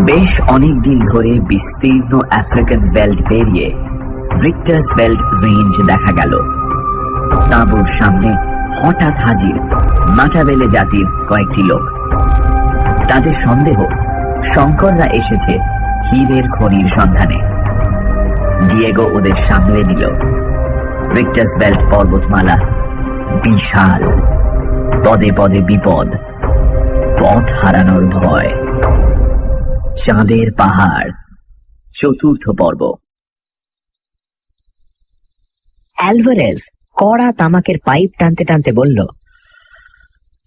বেশ অনেক দিন ধরে বিস্তীর্ণ আফ্রিকান বেল্ট পেরিয়ে রিক্টার্স বেল্ট রেঞ্জ দেখা গেল। তাঁবুর সামনে হঠাৎ হাজির মাটাবেলে জাতির কয়েকটি লোক। তাদের সন্দেহ শঙ্কররা এসেছে হীরের খনির সন্ধানে। ডিয়েগো ওদের সামলে নিল। রিক্টার্স বেল্ট পর্বতমালা বিশাল, পদে পদে বিপদ, পথ হারানোর ভয়। চাঁদের পাহাড়, চতুর্থ পর্ব। অ্যালভারেজ কড়া তামাকের পাইপ টানতে টানতে বলল,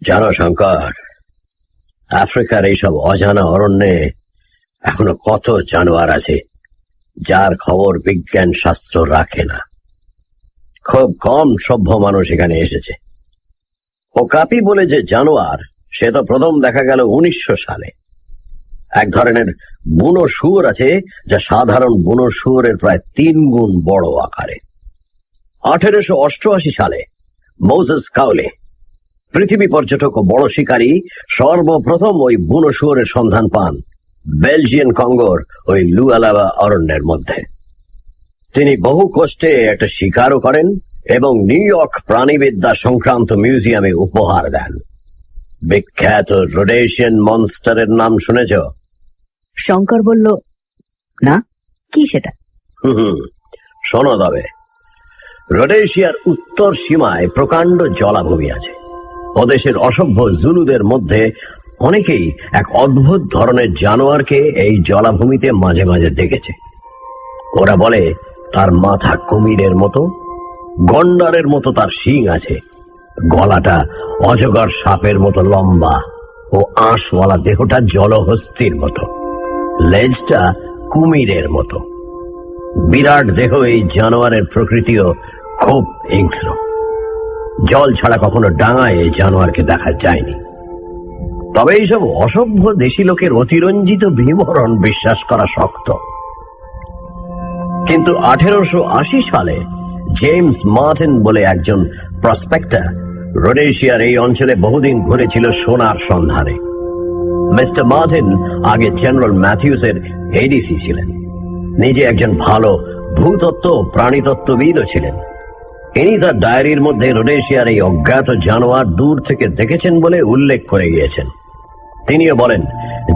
জানো শঙ্কর, আফ্রিকার এইসব অজানা অরণ্যে এখনো কত জানোয়ার আছে যার খবর বিজ্ঞান শাস্ত্র রাখে না। খুব কম সভ্য মানুষ এখানে এসেছে। ও কাপি বলে যে জানোয়ার, সে তো প্রথম দেখা গেল 1900 সালে। এক ধরনের বুনো শুয়োর আছে যা সাধারণ বুনো শুয়োরের প্রায় 3 গুণ বড় আকারে। 1888 সালে মোজেস কাউলে, পৃথিবী পর্যটক ও বড় শিকারী, সর্বপ্রথম ওই বুনো শুয়োরের সন্ধান পান বেলজিয়ান কঙ্গোর ওই লুয়ালাবা অরণ্যের মধ্যে। তিনি বহু কষ্টে একটা শিকারও করেন এবং নিউ ইয়র্ক প্রাণীবিদ্যা সংক্রান্ত মিউজিয়ামে উপহার দেন। বিখ্যাত রোডেশিয়ান মনস্টারের নাম শুনেছ? শঙ্কর বলল, না, কি সেটা? শোনো তবে। রোডেশিয়ার উত্তর সীমায় প্রকাণ্ড জলাভূমি আছে। ওদেশের অসভ্য জুলুদের মধ্যে অনেকেই এক অদ্ভুত ধরনের জানোয়ারকে এই জলাভূমিতে মাঝে মাঝে দেখেছে। ওরা বলে তার মাথা কুমিরের মতো, গন্ডারের মতো তার শিং আছে, গলাটা অজগর সাপের মতো লম্বা ও আঁশওয়ালা দেহটা জলহস্তির মতো, লেজটা কুমিরের মতো। বিরাট দেহ এই জানোয়ারের প্রকৃতিও খুব হিংস্র। জল ছাড়া কখনো ডাঙায় এই জানোয়ারকে দেখা যায়নি। তবে এইসব অসভ্য দেশি লোকের অতিরঞ্জিত বিবরণ বিশ্বাস করা শক্ত। কিন্তু 1880 সালে জেমস মার্টিন বলে একজন প্রসপেক্টর রোডেশিয়ার এই অঞ্চলে বহুদিন ঘুরেছিল সোনার সন্ধানে। মিস্টার মার্টিন আগে জেনারেল ম্যাথিউসের এডিসি ছিলেন। নিজে একজন ভালো ভূতত্ত্ব ও প্রাণীতত্ত্ববিদও ছিলেন। ইনি তার ডায়েরির মধ্যে রোডেশিয়ার এই অজ্ঞাত জানোয়ার দূর থেকে দেখেছেন বলে উল্লেখ করে গিয়েছেন। তিনিও বলেন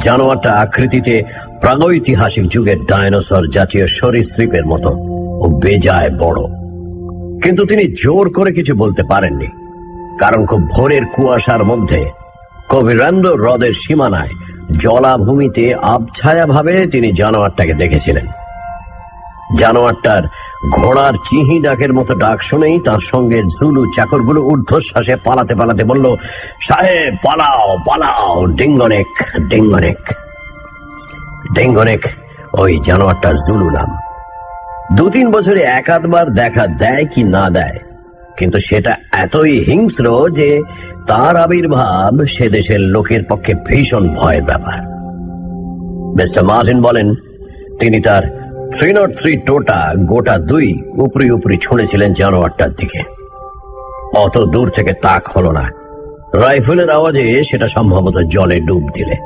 জানোয়ারটা আকৃতিতে প্রাগৈতিহাসিক যুগের ডায়নোসর জাতীয় সরীসৃপের মতো ও বেজায় বড়। কিন্তু তিনি জোর করে কিছু বলতে পারেননি, কারণ খুব ভোরের কুয়াশার মধ্যে কবিরান্দ হ্রদের সীমানায় জলাভূমিতে আবছায়া ভাবে তিনি জানোয়ারটাকে দেখেছিলেন। জানোয়ারটার ঘোড়ার চিহি ডাকের মতো ডাক শুনেই তার সঙ্গে জুলু চাকরগুলো ঊর্ধ্বশ্বাসে পালাতে পালাতে বলল, সাহেব পালাও পালাও, ডিঙ্গনেক ডিঙ্গনেক। ডিঙ্গনেক ওই জানোয়ারটার জুলু নাম। 2-3 বছরে এক আধবার দেখা দেয় কি না দেয়, কিন্তু সেটা এতই হিংস্র যে তার আবির্ভাব সে দেশের লোকের পক্ষে ভীষণ ভয়ের ব্যাপার। মিস্টার মার্টিন বলেন তিনি তার 303 টোটা গোটা 2 উপরি উপরি ছুঁড়েছিলেন জানোয়ারটার দিকে। অত দূর থেকে তাক হলো না। রাইফেলের আওয়াজে সেটা সম্ভবত জলে ডুব দিলে।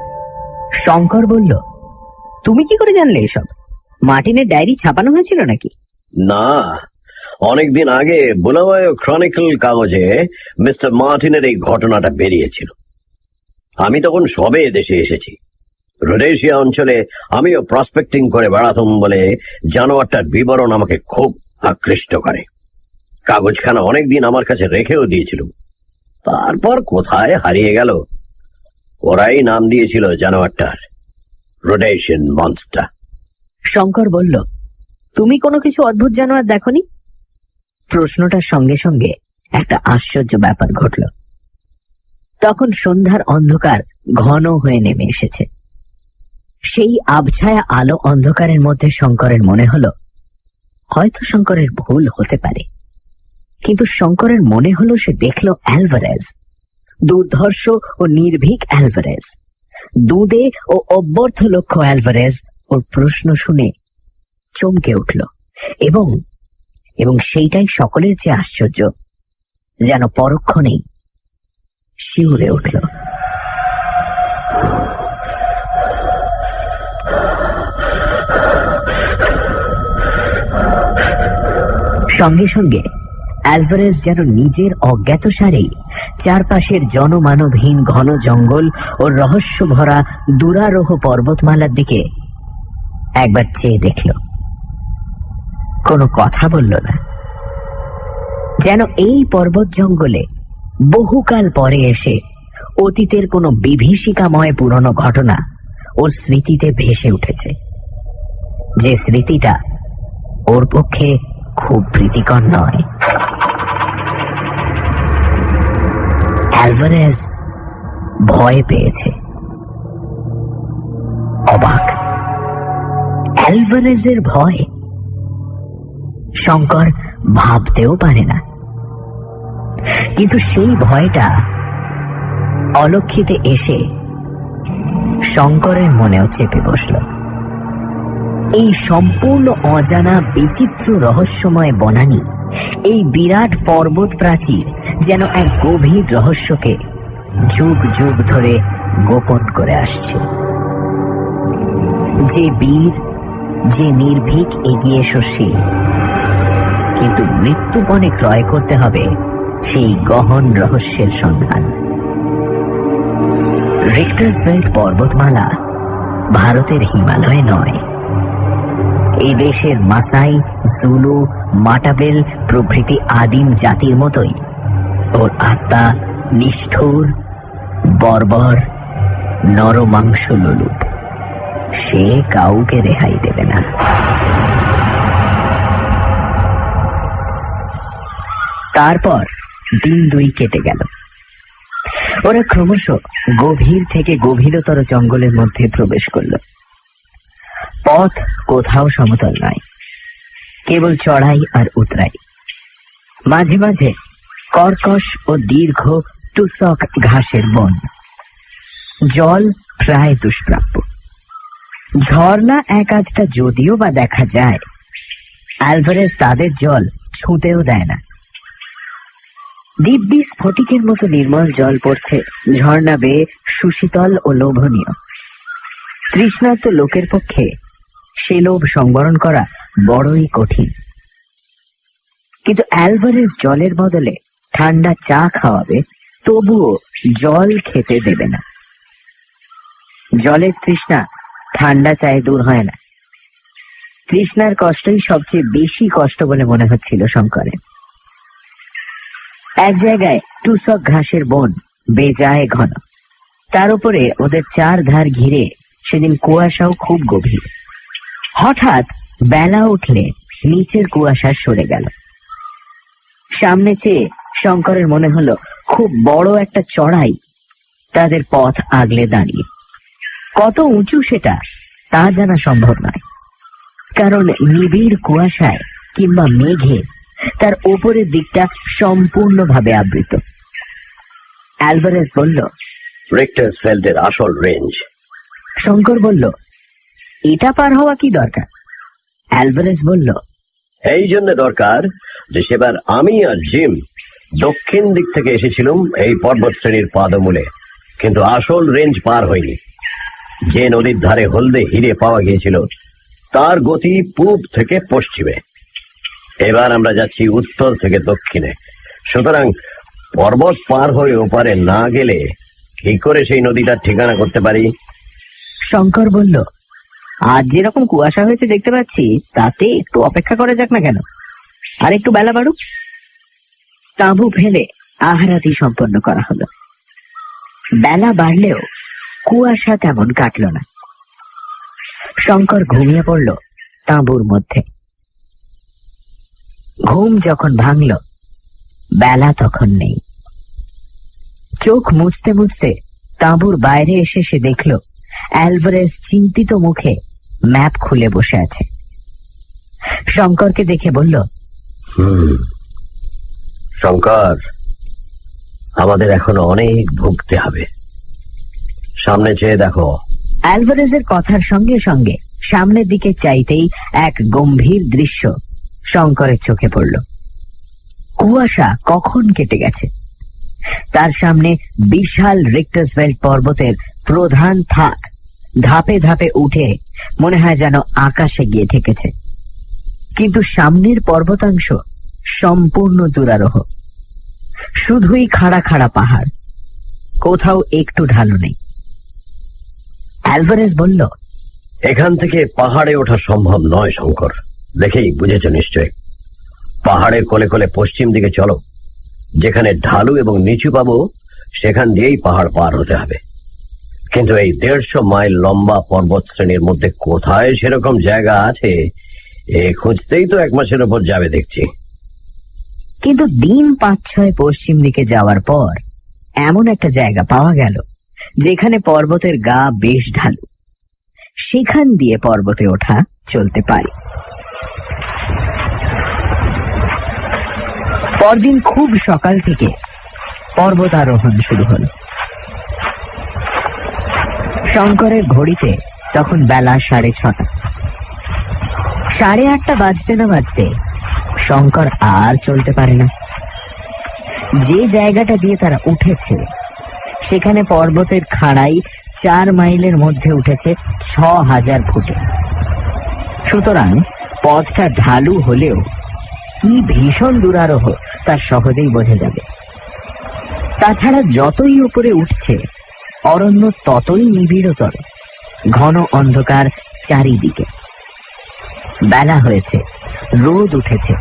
শঙ্কর বলল, তুমি কি করে জানলে এসব? মার্টিনের ডায়েরি ছাপানো হয়েছিল নাকি? না, অনেকদিন আগে বুলাওয়ায় ক্রনিকল কাগজে মিস্টার মার্টিনের এই ঘটনাটা বেরিয়েছিল। আমি তখন সবে দেশে এসেছি। রোডেশিয়া অঞ্চলে আমিও প্রসপেক্টিং করে বেড়াতাম বলে জানোয়ারটার বিবরণ আমাকে খুব আকৃষ্ট করে। কাগজখানা অনেকদিন আমার কাছে রেখেও দিয়েছিল। তারপর কোথায় হারিয়ে গেল। ওরাই নাম দিয়েছিল জানোয়ারটার রোডেশিয়ান মনস্টার। শঙ্কর বলল, তুমি কোনো কিছু অদ্ভুত জানোয়ার দেখনি? প্রশ্নটার সঙ্গে সঙ্গে একটা আশ্চর্য ব্যাপার ঘটল। তখন সন্ধ্যার অন্ধকার ঘন হয়ে নেমে এসেছে। সেই আবছায়া আলো অন্ধকারের মধ্যে শঙ্করের মনে হলো হয়তো শঙ্করের ভুল হতে পারে। কিন্তু শঙ্করের মনে হলো সে দেখল অ্যালভারেজ, দুর্ধর্ষ ও নির্ভীক অ্যালভারেজ, দুধে ও অব্যর্থ লক্ষ্য অ্যালভারেজ ওর প্রশ্ন শুনে চমকে উঠল এবং এবং সেইটাই সকলের চেয়ে আশ্চর্য, যেন পরক্ষণেই শিউরে উঠল। সঙ্গে সঙ্গে অ্যালভারেজ যেন নিজের অজ্ঞাতসারেই চারপাশের জনমানবহীন ঘন জঙ্গল ও রহস্য ভরা দুরারোহ পর্বতমালার দিকে একবার চেয়ে দেখল। কোনো কথা বলল না, যেন এই পর্বত জঙ্গলে বহুকাল পরে এসে অতীতের কোনো বিভীষিকাময় পুরনো ঘটনা ওর স্মৃতিতে ভেসে উঠেছে, যে স্মৃতিটা ওর পক্ষে খুব প্রীতিকর নয়। অ্যালভারেজ ভয় পেয়েছে, অবাক। অ্যালভারেজের ভয় শঙ্কর ভাবতেও পারে না, কিন্তু সেই ভয়টা অলক্ষিতে এসে শঙ্করের মনেও চেপে বসল। এই সম্পূর্ণ অজানা বিচিত্র রহস্যময় বনানী, এই বিরাট পর্বত প্রাচীর যেন এক গভীর রহস্যকে যুগ যুগ ধরে গোপন করে আসছে। যে বীর, যে নির্ভীক এগিয়ে এসো সে, কিন্তু মৃত্যুপণে ক্রয় করতে হবে সেই গহন রহস্যের সন্ধান। রিক্টার্সভেল্ড পর্বতমালা ভারতের হিমালয় নয়। এই দেশের মাসাই, জুলু, মাটাবেল প্রভৃতি আদিম জাতির মতোই ওর আত্মা নিষ্ঠুর, বর্বর, নরমাংস লোলুপ। সে কাউকে রেহাই দেবে না। তারপর দিন দুই কেটে গেল। ওরা ক্রমশ গভীর থেকে গভীরতর জঙ্গলের মধ্যে প্রবেশ করল। পথ কোথাও সমতল নয়, কেবল চড়াই আর উতরাই। মাঝে মাঝে কর্কশ ও দীর্ঘ টুসক ঘাসের বন। জল প্রায় দুষ্প্রাপ্য। ঝর্ণা এক আধটা যদিও বা দেখা যায়, অ্যালভারেজ তাদের জল ছুঁতেও দেয় না। দিব্যি স্ফটিকের মতো নির্মল জল পড়ছে ঝর্ণা বেয়ে, সুশীতল ও লোভনীয়। তৃষ্ণার্ত লোকের পক্ষে সে লোভ সংবরণ করা বড়ই কঠিন। কিন্তু অ্যালভারেজ জলের বদলে ঠান্ডা চা খাওয়াবে, তবুও জল খেতে দেবে না। জলের তৃষ্ণা ঠান্ডা চায়ে দূর হয় না। তৃষ্ণার কষ্টই সবচেয়ে বেশি কষ্ট বলে মনে হচ্ছিল শঙ্করের। এক জায়গায় টুসক ঘাসের বন বেজায় ঘন, তার উপরে ওদের চার ধার ঘিরে সেদিন কুয়াশাও খুব গভীর। হঠাৎ বেলা উঠলে নিচের কুয়াশা সরে গেল। সামনে চেয়ে শঙ্করের মনে হলো খুব বড় একটা চড়াই তাদের পথ আগলে দাঁড়িয়ে। কত উঁচু সেটা তা জানা সম্ভব নয়, কারণ নিবিড় কুয়াশায় কিংবা মেঘে তার ওপরের দিকটা সম্পূর্ণভাবে আবৃত। অ্যালভারেজ বলল, রিক্টার্সভেল্ডের আসল রেঞ্জ। শঙ্কর বলল, এটা পার হওয়া কি দরকার? অ্যালভারেজ বলল, এই জন্য দরকার যে সেবার আমি আর জিম দক্ষিণ দিক থেকে এসেছিলাম এই পর্বত শ্রেণীর পাদমূলে, কিন্তু আসল রেঞ্জ পার হয়নি। যে নদীর ধারে হলদে হিরে পাওয়া গিয়েছিল তার গতি পূব থেকে পশ্চিমে। এবার আমরা যাচ্ছি উত্তর থেকে দক্ষিণে। সুতরাং পর্বত পার হয়ে ওপারে না গেলে কি করে সেই নদীটার ঠিকানা করতে পারি? শঙ্কর বলল, আজ যেরকম কুয়াশা হয়েছে দেখতে পাচ্ছি, তাতে একটু অপেক্ষা করা যাক না কেন? আর একটু বেলা বাড়ুক। তাঁবু ফেলে আহারাতি সম্পন্ন করা হলো। বেলা বাড়লেও কুয়াশা তেমন কাটল না। শঙ্কর ঘুমিয়ে পড়ল তাঁবুর মধ্যে। ঘুম যখন ভাঙল, বেলা তখন নেই। চোখ মুছতে মুছতে তাঁবুর বাইরে এসে সে দেখল অ্যালভারেজ চিন্তিত মুখে ম্যাপ খুলে বসে আছে। শঙ্করকে দেখে বলল, শঙ্কর, আমাদের এখনো অনেক ভুগতে হবে। সামনে চেয়ে দেখো। অ্যালভারেজের কথার সঙ্গে সঙ্গে সামনের দিকে চাইতেই এক গম্ভীর দৃশ্য শঙ্করের চোখে পড়ল। কুয়াশা কখন কেটে গেছে। তার সামনে বিশাল রিক্টার্সভেল্ড পর্বতের প্রধান থাক ধাপে ধাপে উঠে মনে হয় যেন আকাশে গিয়ে ঠেকেছে। কিন্তু সামনের পর্বতাংশ সম্পূর্ণ দুরারোহ, শুধুই খাড়া খাড়া পাহাড়, কোথাও একটু ঢালু নেই। অ্যালভারেজ বলল, এখান থেকে পাহাড়ে ওঠা সম্ভব নয় শঙ্কর। দেখেই বুঝেছ নিশ্চয়। পাহাড়ের কোলে কোলে পশ্চিম দিকে চলো, যেখানে ঢালু এবং নিচু পাবো সেখান দিয়েই পাহাড় পার হতে হবে। কিন্তু এই 150 মাইল লম্বা পর্বত শ্রেণীর মধ্যে কোথায় সেরকম জায়গা আছে, এ খুঁজতেই তো 1 মাসের উপর যাবে দেখছি। কিন্তু দিন 5-6 পশ্চিম দিকে যাওয়ার পর এমন একটা জায়গা পাওয়া গেল যেখানে পর্বতের গা বেশ ঢালু, সেখান দিয়ে পর্বতে ওঠা চলতে পারে। পরদিন খুব সকাল থেকে পর্বতারোহণ শুরু হলো। শঙ্করের ঘড়িতে তখন বেলা 6:30। 8:30 বাজতে না বাজতে শঙ্কর আর চলতে পারে না। যে জায়গাটা দিয়ে তারা উঠেছে সেখানে পর্বতের খাড়াই 4 মাইলের মধ্যে উঠেছে 6000 ফুটে। সুতরাং পথটা ঢালু হলেও কি ভীষণ দুরারোহ তা সহজেই বোঝা যাবে। তাছাড়া যতই উপরে উঠছে অরণ্য ততই নিবিড়তর, ঘন অন্ধকার চারিদিকে। বেলা হয়েছে, রোদ উঠেছে,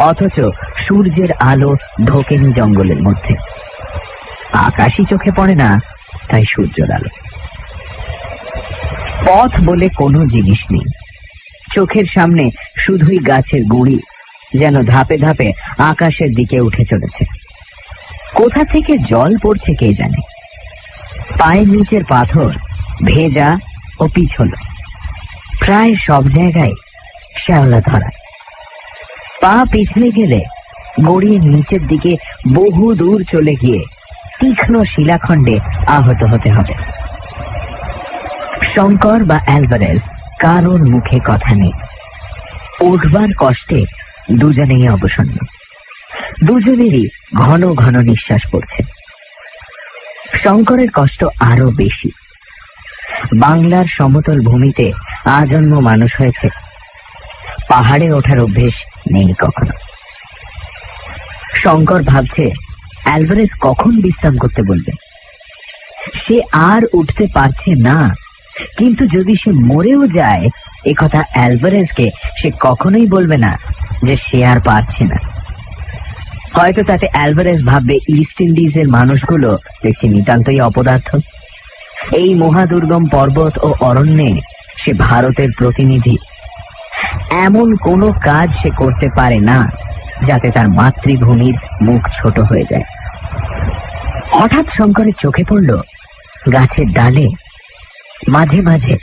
অথচ সূর্যের আলো ঢোকেনি জঙ্গলের মধ্যে। আকাশই চোখে পড়ে না, তাই সূর্যের আলো। পথ বলে কোনো জিনিস নেই, চোখের সামনে শুধুই গাছের গুঁড়ি যেন ধাপে ধাপে আকাশের দিকে উঠে চলেছে। কোথা থেকে জল পড়ছে কে জানে। পায়ের নিচের পাথর ভেজা ও পিছল, প্রায় সব জায়গায় শ্যাওলা ধরা। পা পিছলে গেলে গড়িয়ে নিচের দিকে বহু দূর চলে গিয়ে তীক্ষ্ণ শিলাখণ্ডে আহত হতে হবে। শঙ্কর বা অ্যালভারেজ কারোর মুখে কথা নেই। উঠবার কষ্টে দুজনেই অবসন্ন, দুজনেরই ঘন ঘন নিঃশ্বাস পড়ছে। শঙ্করের কষ্ট আরো বেশি। বাংলার সমতল ভূমিতে আজন্ম মানুষ হয়েছে, পাহাড়ে ওঠার অভ্যেস নেই কখনো। শঙ্কর ভাবছে অ্যালভারেজ কখন বিশ্রাম করতে বলবে। সে আর উঠতে পারছে না, কিন্তু যদি সে মরেও যায় একথা অ্যালভারেজকে সে কখনোই বলবে না যে সে আর পারছে না। হয়তো তাতে অ্যালভারেজ ভাববে ইস্ট ইন্ডিজের মানুষগুলো দেখছি নিতান্তই অপদার্থ। এই মহাদুর্গম পর্বত ও অরণ্যে সে ভারতের প্রতিনিধি, এমন কোনো কাজ সে করতে পারে না যাতে তার মাতৃভূমির মুখ ছোট হয়ে যায়। হঠাৎ শঙ্করের চোখে পড়ল গাছের ডালে মাঝে মাঝে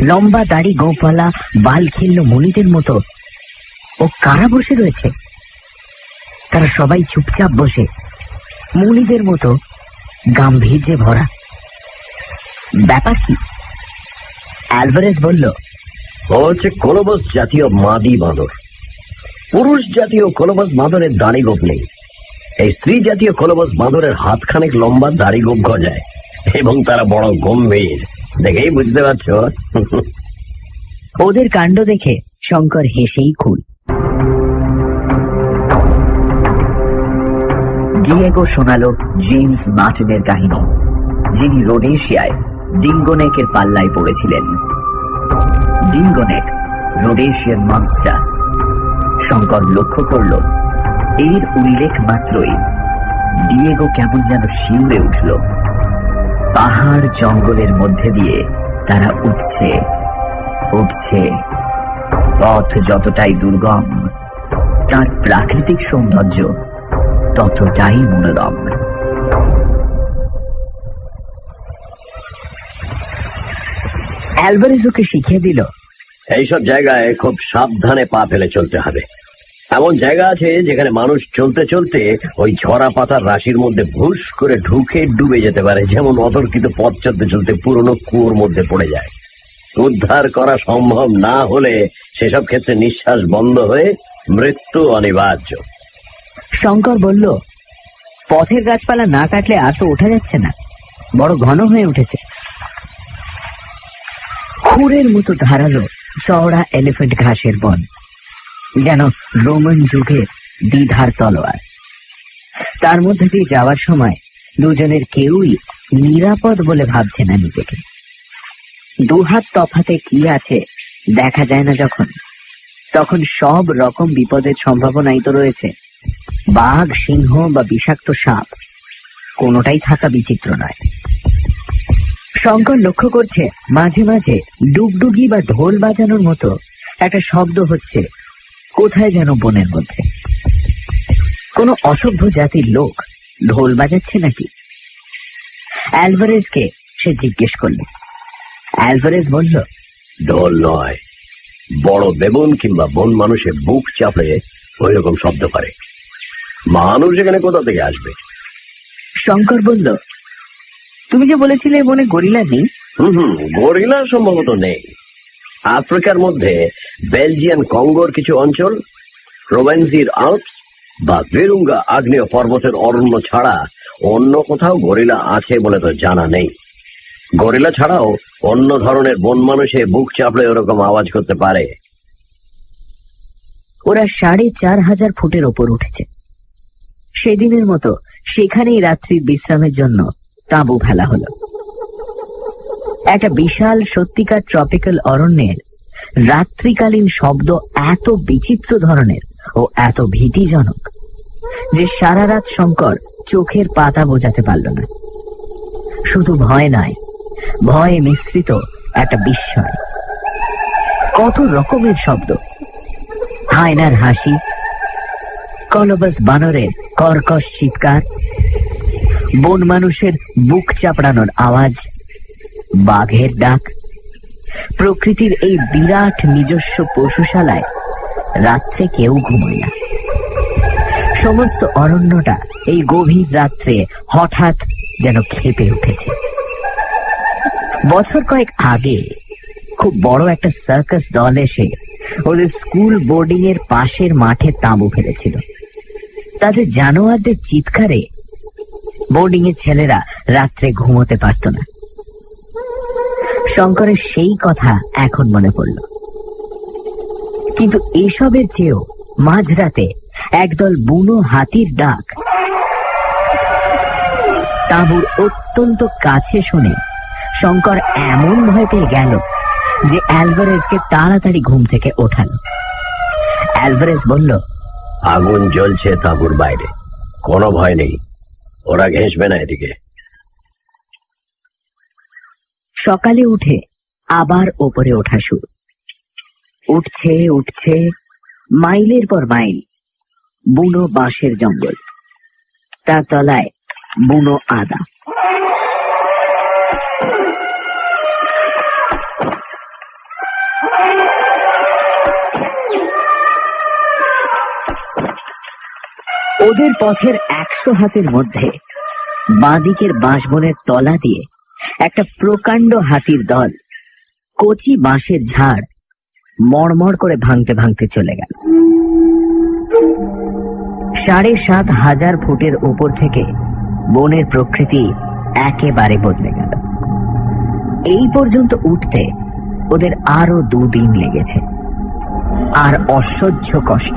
লম্বা দাড়ি গোপালা বালখিল্য মুনিদের মতো ও কারা বসে রয়েছে। তারা সবাই চুপচাপ বসে, মুনিদের মতো গাম্ভীর্যে ভরা। ব্যাপার কি? অ্যালভারেজ বলল, ও হচ্ছে কোলবস জাতীয় মাদি বাঁদর। পুরুষ জাতীয় কোলবস বাঁদরের দাড়ি গোপ নেই। এই স্ত্রী জাতীয় কোলবস বাঁদরের হাতখানেক লম্বা দাড়ি গোপ গজায় এবং তারা বড় গম্ভীর। দেখেই বুঝতে পারছ। ওদের কাণ্ড দেখে শঙ্কর হেসেই খুল। ডিয়েগো শোনালো জেমস মার্টিনের কাহিনী, যিনি রোডেশিয়ায় ডিঙ্গোনেকের পাল্লায় পড়েছিলেন। ডিঙ্গোনেক রোডেশিয়ার মনস্টার। শঙ্কর লক্ষ্য করল এর উল্লেখ মাত্রই ডিয়েগো কেমন যেন শিউরে উঠল। পাহাড় জঙ্গলের মধ্যে দিয়ে তারা উঠছে উঠছে। পথ যতটাই দুর্গম, তার প্রাকৃতিক সৌন্দর্য ততটাই মনোরম। অ্যালভারেজ ওকে শিখিয়ে দিল, এইসব জায়গায় খুব সাবধানে পা ফেলে চলতে হবে। এমন জায়গা আছে যেখানে মানুষ চলতে চলতে ওই ঝরা পাতার রাশির মধ্যে ভুস করে ঢুকে ডুবে যেতে পারে, যেমন অতর্কিত পথ চলতে চলতে পুরনো কুয়োর মধ্যে পড়ে যায়। উদ্ধার করা সম্ভব না হলে সেসব ক্ষেত্রে নিঃশ্বাস বন্ধ হয়ে মৃত্যু অনিবার্য। শঙ্কর বলল, পথের গাছপালা না কাটলে আর তো ওঠা যাচ্ছে না, বড় ঘন হয়ে উঠেছে। খুরের মতো ধারালো চওড়া এলিফ্যান্ট ঘাসের বন, যেন রোমান যুগের দ্বিধার তলোয়ার। তার মধ্যে দিয়ে যাওয়ার সময় দুজনের কেউই নিরাপদ বলে ভাবছে না নিজেকে। দুহাত তফাতে কি আছে দেখা যায় না যখন, তখন সব রকম বিপদের সম্ভাবনাই তো রয়েছে। বাঘ, সিংহ বা বিষাক্ত সাপ কোনোটাই থাকা বিচিত্র নয়। শঙ্কর লক্ষ্য করছে মাঝে মাঝে ডুগডুগি বা ঢোল বাজানোর মতো একটা শব্দ হচ্ছে কোথায় যেন বনের মধ্যে। কোনো অসভ্য জাতির লোক ঢোল বাজাচ্ছে নাকি? অ্যালভারেজকে সে জিজ্ঞেস করল। অ্যালভারেজ বলল, ঢোল নয়, বড় বেবুন কিংবা বন মানুষের বুক চাপড়ে ওই রকম শব্দ করে। মানুষ এখানে কোথা থেকে আসবে? শঙ্কর বলল, তুমি যে বলেছিলে বনে গরিলা নেই। গরিলা সম্ভবত নেই। আফ্রিকার মধ্যে বেলজিয়ান কঙ্গোর কিছু অঞ্চল, প্রোভেন্সির আল্পস বা ভিরুঙ্গা আগ্নেয় পর্বতের অরণ্য ছাড়া অন্য কোথাও গরিলা আছে বলে তো জানা নেই। গরিলা ছাড়াও অন্য ধরনের বন মানুষে বুক চাপড়ে ওরকম আওয়াজ করতে পারে। ওরা ৪,৫০০ ফুটের ওপর উঠেছে। সেদিনের মতো সেখানেই রাত্রির বিশ্রামের জন্য তাঁবু ফেলা হলো। একটা বিশাল সত্যিকার ট্রপিক্যাল অরণ্যের রাত্রিকালীন শব্দ এত বিচিত্র ধরনের ও এত ভীতিজনক যে সারা রাত শঙ্কর চোখের পাতা বোঝাতে পারল না। শুধু ভয় নয়, ভয়ে মিশ্রিত একটা বিস্ময়। কত রকমের শব্দ, হায়নার হাসি, কলবাস বানরের কর্কশ চিৎকার, বন মানুষের বুক চাপড়ানোর আওয়াজ, বাঘের ডাক। প্রকৃতির এই বিরাট নিজস্ব পশুশালায় রাত্রে কেউ ঘুমায় না। সমস্ত অরণ্যটা এই গভীর রাত্রে হঠাৎ যেন ক্ষেপে উঠেছে। বছর কয়েক আগে খুব বড় একটা সার্কাস দল এসে ওদের স্কুল বোর্ডিং এর পাশের মাঠে তাঁবু ফেলেছিল। তাদের জানোয়ারদের চিৎকারে বোর্ডিং এর ছেলেরা রাত্রে ঘুমোতে পারত না। শঙ্করের সেই কথা এখন মনে পড়ল। কিন্তু এসবের চেয়েও মাঝরাতে একদল বুনো হাতির ডাক তাঁবুর অত্যন্ত কাছে শুনে শঙ্কর এমন ভয় পেয়ে গেল যে অ্যালভারেজকে তাড়াতাড়ি ঘুম থেকে ওঠালো। অ্যালভারেজ বলল, আগুন জ্বলছে তাঁবুর বাইরে, কোনো ভয় নেই, ওরা ঘেঁষবে না এদিকে। সকালে উঠে আবার ওপরে ওঠা শুরু। উঠছে উঠছে, মাইলের পর মাইল বুনো বাঁশের জঙ্গল, তার তলায় বুনো আদা। ওদের পথের ১০০ হাতের মধ্যে বাঁদিকের বাঁশবনের তলা দিয়ে একটা প্রকাণ্ড হাতির দল কচি বাঁশের ঝাড় মড়মড় করে ভাঙতে ভাঙতে চলে গেল। ৭,৫০০ ফুটের উপর থেকে বনের প্রকৃতি একেবারে বদলে গেল। এই পর্যন্ত উঠতে ওদের আরো ২ দিন লেগেছে। আর অসহ্য কষ্ট,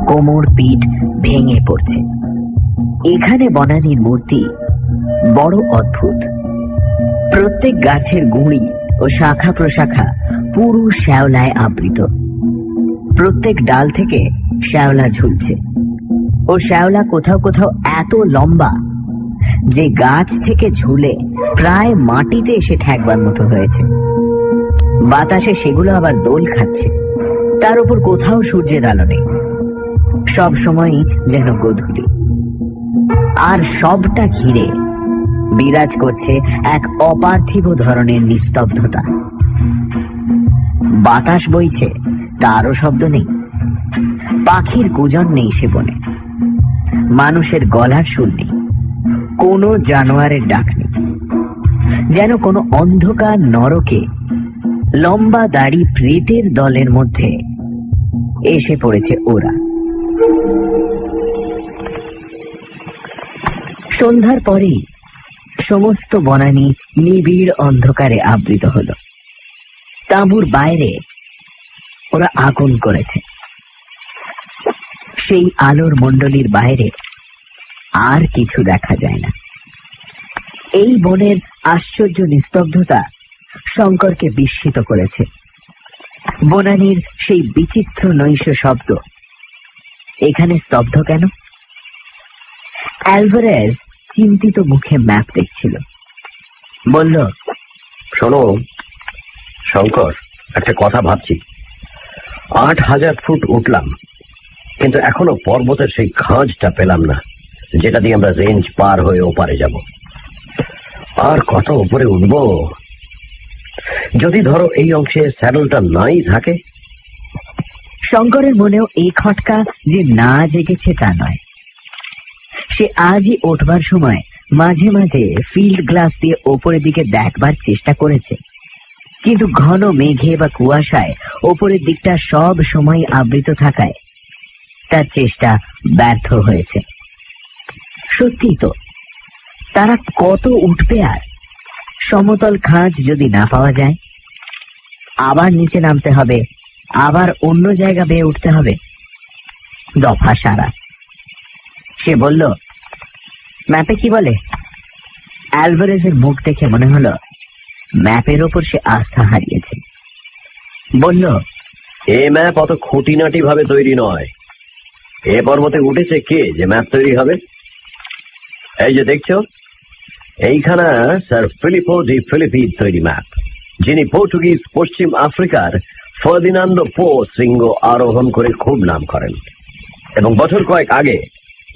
কোমর পিঠ ভেঙে পড়ছে। এখানে বনানীর মূর্তি বড় অদ্ভুত। প্রত্যেক গাছের গুঁড়ি ও শাখা প্রশাখা পুরো শ্যাওলায় আবৃত। প্রত্যেক ডাল থেকে শ্যাওলা ঝুলছে, ও শ্যাওলা কোথাও কোথাও এত লম্বা যে গাছ থেকে ঝুলে প্রায় মাটিতে এসে ঠেকবার মতো হয়েছে। বাতাসে সেগুলো আবার দোল খাচ্ছে। তার উপর কোথাও সূর্যের আলো নেই, সব সময়ই যেন গোধূলি। আর সবটা ঘিরে বিরাজ করছে এক অপার্থিব ধরনের নিস্তব্ধতা। বাতাস বইছে, তারও শব্দ নেই। পাখির গুঞ্জন নেই সে বনে। মানুষের গলার সুর নেই, কোনো জানোয়ারের ডাক নেই। যেন কোনো অন্ধকার নরকে লম্বা দাড়ি প্রেতের দলের মধ্যে এসে পড়েছে ওরা। সন্ধ্যার পরেই সমস্ত বনানী নিবিড় অন্ধকারে আবৃত হলো। তাঁবুর বাইরে ওরা আগুন করেছে। সেই আলোর মণ্ডলীর বাইরে আর কিছু দেখা যায় না। এই বনের আশ্চর্য নিস্তব্ধতা শঙ্করকে বিস্মিত করেছে। বনানীর সেই বিচিত্র নৈশ শব্দ এখানে স্তব্ধ কেন? অ্যালভারেজ চিন্তিত মুখে ম্যাপ দেখছিল। বলল, শোনো শঙ্কর, একটা কথা ভাবছি। 8,000 ফুট উঠলাম, কিন্তু এখনো পর্বতের সেই খাঁজটা পেলাম না, যেটা দিয়ে আমরা রেঞ্জ পার হয়ে ওপারে যাব। আর কত উপরে উঠব? যদি ধরো এই অংশে স্যাডেলটা নাই থাকে। শঙ্করের মনেও এই খটকা যে না জেগেছে তা নয়। সে আজই উঠবার সময় মাঝে মাঝে ফিল্ড গ্লাস দিয়ে ওপরের দিকে দেখবার চেষ্টা করেছে, কিন্তু ঘন মেঘে বা কুয়াশায় ওপরের দিকটা সব সময় আবৃত থাকায় তার চেষ্টা ব্যর্থ হয়েছে। সত্যি তো, তারা কত উঠবে আর? সমতল খাঁজ যদি না পাওয়া যায়, আবার নিচে নামতে হবে, আবার অন্য জায়গা বেয়ে উঠতে হবে। দফা সারা। সে বলল, ম্যাপে কি বলে? অ্যালভারেজের মুখ দেখে মনে হলো ম্যাপের ওপর সে আস্থা হারিয়েছে। বলল, এ ম্যাপ অত খুঁটিনাটি ভাবে তৈরি নয়। এ পর্বতে উঠেছে কে যে ম্যাপ তৈরি হবে? এই যে দেখছো, এইখানা স্যার ফিলিপো ডি ফিলিপি তৈরি ম্যাপ, যিনি পর্তুগিজ পশ্চিম আফ্রিকার ফার্দিনান্দো পো শৃঙ্গ আরোহণ করে খুব নাম করেন, এবং বছর কয়েক আগে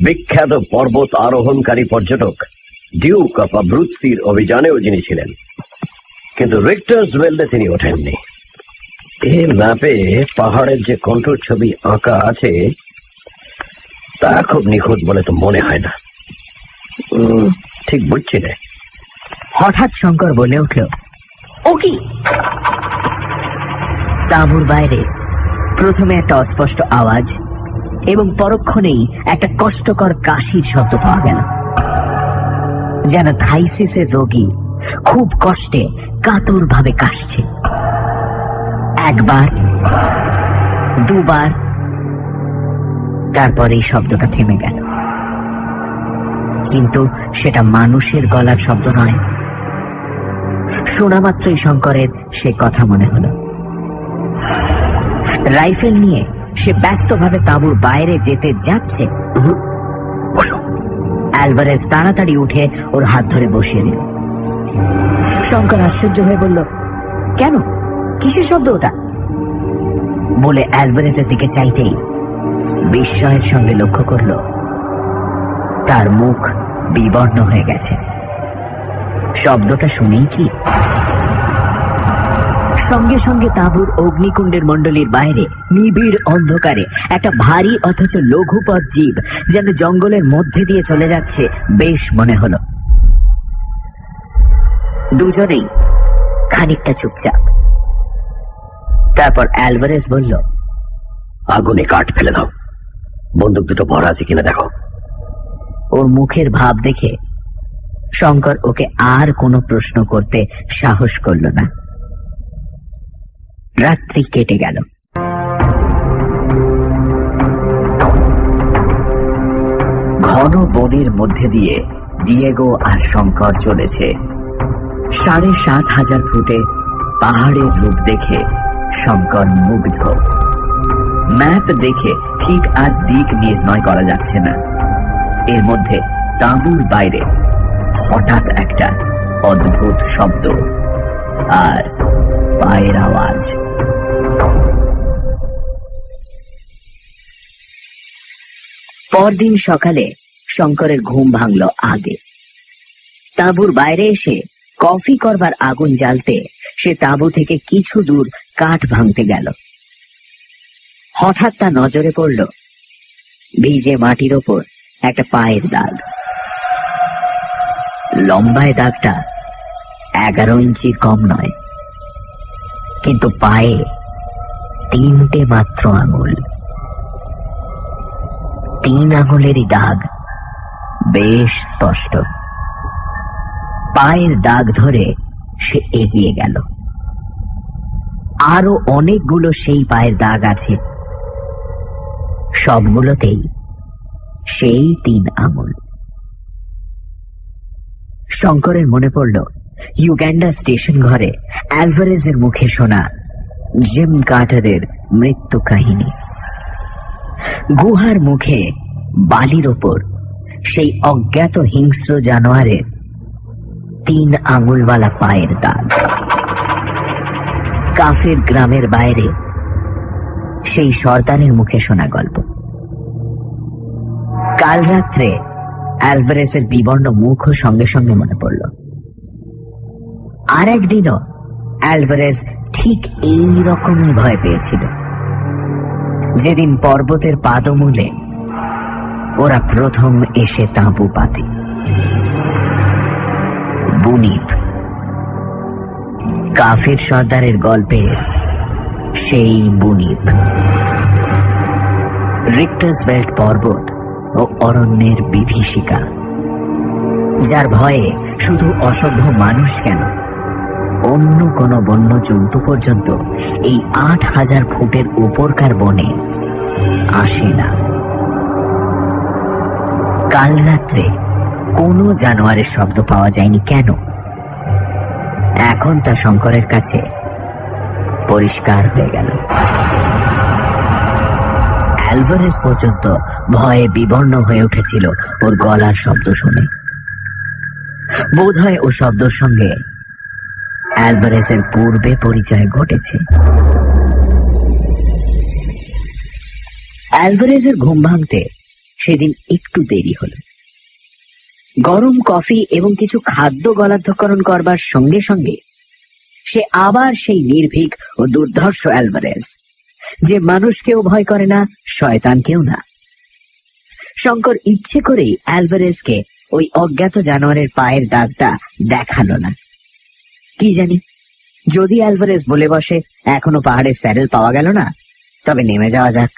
বিখ্যাত পর্বত আরোহণকারী পর্যটক ডিউক অফ আব্রুৎসির অভিযানেও যিনি ছিলেন, কিন্তু রিক্টার্স ওয়েল্ডে তিনি ওঠেননি। এই ম্যাপে পাহাড়ের যে কন্ট্রোল ছবি আঁকা আছে তা খুব নিখুঁত বলে তো মনে হয় না। ঠিক বুঝছি না। হঠাৎ শঙ্কর বলে উঠল, ও কি? তাঁবুর বাইরে প্রথমে একটা অস্পষ্ট আওয়াজ এবং পরক্ষণেই একটা কষ্টকর কাশির শব্দ পাওয়া গেল, যেন থাইসিসের রোগী খুব কষ্টে কাতর ভাবে কাশছে। একবার, দুবার, তারপর এই শব্দটা থেমে গেল। কিন্তু সেটা মানুষের গলার শব্দ নয়। শোনা মাত্রই শঙ্করের সে কথা মনে হলো। রাইফেল নিয়ে সে ব্যস্তভাবে তাঁবুর বাইরে যেতে যাচ্ছে। অ্যালভারেজ তাড়াতাড়ি উঠে ওর হাত ধরে বসিয়ে দিল। শঙ্কর আশ্চর্য হয়ে বলল, কেন, কিসের শব্দ ওটা? বলে অ্যালভারেজের দিকে চাইতেই বিস্ময়ের সঙ্গে লক্ষ্য করল তার মুখ বিবর্ণ হয়ে গেছে। শব্দটা শুনেই কি সঙ্গে সঙ্গে তাঁবুর অগ্নিকুণ্ডের মণ্ডলীর বাইরে নিবিড় অন্ধকারে একটা ভারী অথচ লঘুপথ জীব যেন জঙ্গলের মধ্যে দিয়ে চলে যাচ্ছে বেশ মনে হলো। দুজনেই খানিকটা চুপচাপ। তারপর অ্যালভারেজ বলল, আগুনে কাঠ ফেলে দাও, বন্দুক দুটো ভরা আছে কিনা দেখো। ওর মুখের ভাব দেখে শঙ্কর ওকে আর কোনো প্রশ্ন করতে সাহস করল না। রাত্রি কেটে গেল। ঘন বনের মধ্যে দিয়ে ডিয়েগো আর শঙ্কর চলেছে। 7,500 ফুটে পাহাড়ের রূপ দেখে শঙ্কর মুগ্ধ। ম্যাপ দেখে ঠিক আর দিক নির্ণয় করা যাচ্ছে না। এর মধ্যে তাঁবুর বাইরে হঠাৎ একটা অদ্ভুত শব্দ আর পায়ের আওয়াজ। পরদিন সকালে শঙ্করের ঘুম ভাঙল আগে। তাঁবুর বাইরে এসে কফি করবার আগুন জ্বালতে সে তাঁবু থেকে কিছু দূর কাঠ ভাঙতে গেল। হঠাৎ তা নজরে পড়ল ভিজে মাটির ওপর একটা পায়ের দাগ। লম্বায় দাগটা 11 ইঞ্চির কম নয়, কিন্তু পায়ে 3টে মাত্র আঙুল। 3 আঙুলেরই দাগ বেশ স্পষ্ট। পায়ের দাগ ধরে সে এগিয়ে গেল। আরো অনেকগুলো সেই পায়ের দাগ আছে। সবগুলোতেই সেই 3 আঙুল। শঙ্করের মনে পড়ল ইউগান্ডা স্টেশন ঘরে অ্যালভারেজের মুখে শোনা জিম কার্টারের মৃত্যু কাহিনী। গুহার মুখে বালির ওপর সেই অজ্ঞাত হিংস্র জানোয়ারের 3 আঙুলওয়ালা পায়ের দাগ। কাফের গ্রামের বাইরে সেই সর্দারের মুখে শোনা গল্প। কাল রাত্রে অ্যালভারেজের বিবর্ণ মুখও সঙ্গে সঙ্গে মনে পড়ল। আর একদিনও অ্যালভারেজ ঠিক এই রকমই ভয় পেয়েছিল, যেদিন পর্বতের পাদমূলে ওরা প্রথম এসে তাঁবু পাতে। বুনিপ, কাফের সর্দারের গল্পের সেই বুনিপ। রিক্টাসভেল্ট পর্বত ও অরণ্যের বিভীষিকা, যার ভয়ে শুধু অসভ্য মানুষ কেন, অন্য কোনো বন্য জন্তু পর্যন্ত এই 8000 ফুটের উপরকার বনে আসে না। কাল রাত্রে কোনো জানোয়ারের শব্দ পাওয়া যায়নি কেন? এখন তা শঙ্করের কাছে পরিষ্কার হয়ে গেল। অ্যালভারেজ পর্যন্ত ভয়ে বিবর্ণ হয়ে উঠেছিল ওর গলার শব্দ শুনে। বোধহয় ও শব্দের সঙ্গে অ্যালভারেজের পূর্বে পরিচয় ঘটেছে। অ্যালভারেজের ঘুম ভাঙতে সেদিন একটু দেরি হল। গরম কফি এবং কিছু খাদ্য গলাধঃকরণ করবার সঙ্গে সঙ্গে সে আবার সেই নির্ভীক ও দুর্ধর্ষ অ্যালভারেজ, যে মানুষকেও ভয় করে না, শয়তানকেও না। শঙ্কর ইচ্ছে করেই অ্যালভারেজকে ওই অজ্ঞাত জানোয়ারের পায়ের দাগটা দেখালো না। কি জানি, যদি অ্যালভারেজ বলে বসে এখনো পাহাড়ের স্যাডেল পাওয়া গেল না, তবে নেমে যাওয়া যাক।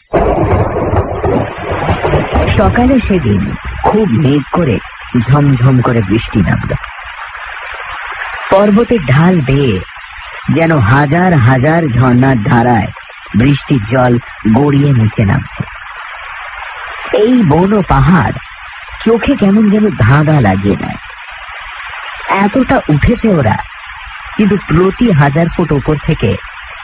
সকালে সেদিন খুব মেঘ করে ঝমঝম করে বৃষ্টি নামল। পর্বতের ঢাল বেয়ে যেন হাজার হাজার ঝর্ণার ধারায় বৃষ্টির জল গড়িয়ে নিচে নামছে। এই বন ও পাহাড় চোখে কেমন যেন ধাঁধা লাগিয়ে দেয়। এতটা উঠেছে ওরা, কিন্তু প্রতি 1000 ফুট উপর থেকে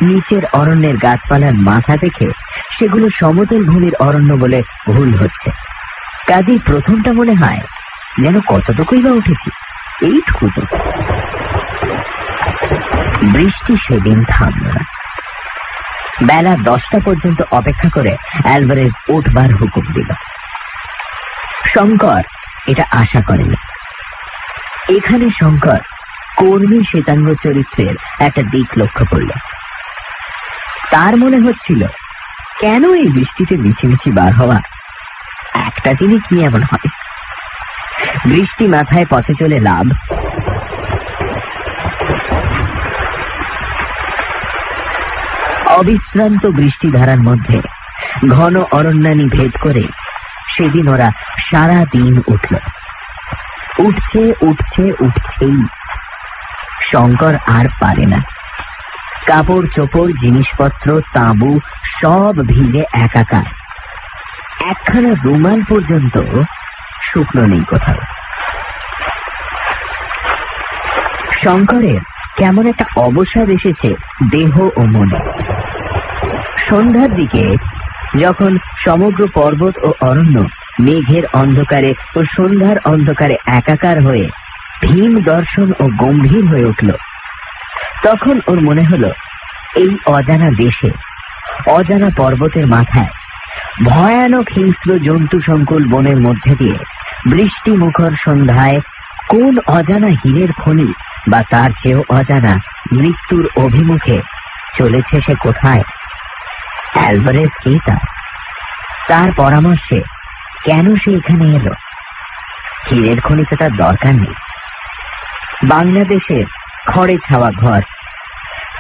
নিচের অরণ্যের গাছপালার মাথা দেখে সেগুলো সমতল ভূমির অরণ্য বলে ভুল হচ্ছে। কাজেই প্রথমটা মনে হয় যেন কতটুকুই বা উঠেছি, এইটুকু তো। বৃষ্টি সেদিন থামল না। বেলা 10টা পর্যন্ত অপেক্ষা করে অ্যালভারেজ উঠবার হুকুম দিল। শঙ্কর এটা আশা করেনি। এখানে শঙ্কর কর্মী শ্বেতাঙ্গ চরিত্রের একটা দিক লক্ষ্য করল। তার মনে হচ্ছিল, কেন এই বৃষ্টিতে মিছিমিছি বার হওয়া? একটা দিনে কি এমন হবে? বৃষ্টি মাথায় পথে চলে লাভ। অবিশ্রান্ত বৃষ্টি ধারার মধ্যে ঘন অরণ্যানী ভেদ করে সেদিন ওরা সারা দিন উঠল। উঠছে উঠছে উঠছেই। শঙ্কর আর পারে না। কাপড় চোপড়, জিনিসপত্র, তাঁবু সব ভিজে একাকার। একখানা রুমাল পর্যন্ত শুকনো নেই কোথাও। শঙ্করের কেমন একটা অবসাদ এসেছে দেহ ও মনে। সন্ধ্যার দিকে যখন সমগ্র পর্বত ও অরণ্য মেঘের অন্ধকারে ও সন্ধ্যার অন্ধকারে একাকার হয়ে ভীম দর্শন ও গম্ভীর হয়ে উঠল, তখন ওর মনে হলো এই অজানা দেশে, অজানা পর্বতের মাথায়, ভয়ানক হিংস্র জন্তু সংকুল বনের মধ্যে দিয়ে বৃষ্টি মুখর সন্ধ্যায় কোন অজানা হীরের খনি বা তার চেয়েও অজানা মৃত্যুর অভিমুখে চলেছে সে কোথায়? অ্যালভারেজ কে তার পরামর্শে কেন সে এখানে এলো? হীরের খনিতে তার দরকার নেই। বাংলাদেশের খড়ে ছাওয়া ঘর,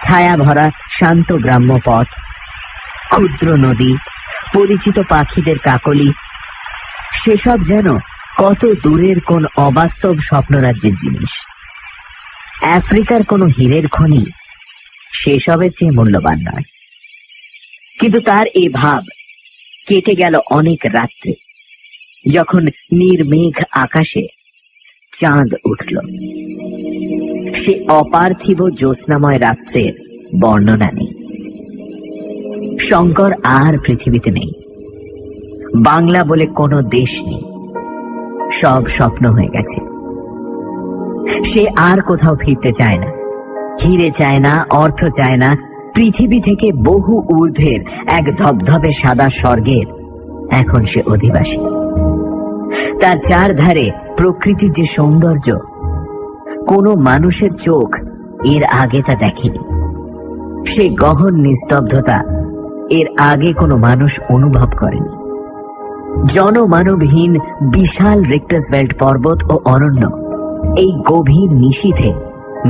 ছায়া ভরা শান্ত গ্রাম্য পথ, ক্ষুদ্র নদী, পরিচিত পাখিদের কাকলি, সেসব যেন কত দূরের কোন অবাস্তব স্বপ্নরাজ্যের জিনিস। আফ্রিকার কোনো হীরের খনি সেসবের চেয়ে মূল্যবান নয়। কিন্তু তার এই ভাব কেটে গেল অনেক রাত্রি, যখন নির্মেঘ আকাশে চাঁদ উঠল। সে অপার্থিব জ্যোৎস্নাময় রাত্রের বর্ণনা নেই। শঙ্কর আর পৃথিবীতে নেই। বাংলা বলে কোনো দেশ নেই, সব স্বপ্ন হয়ে গেছে। সে আর কোথাও ফিরতে চায় না, হিরে চায় না, অর্থ চায় না। পৃথিবী থেকে বহু ঊর্ধ্বের এক ধবধবে সাদা স্বর্গের এখন সে অধিবাসী। তার চারধারে প্রকৃতির যে সৌন্দর্য, কোনো মানুষের চোখ এর আগে তা দেখেনি। সে গহন নিস্তব্ধতা এর আগে কোনো মানুষ অনুভব করেনি। জনমানবহীন বিশাল রিক্টাসভেল্ট পর্বত ও অরণ্য এই গভীর নিশীথে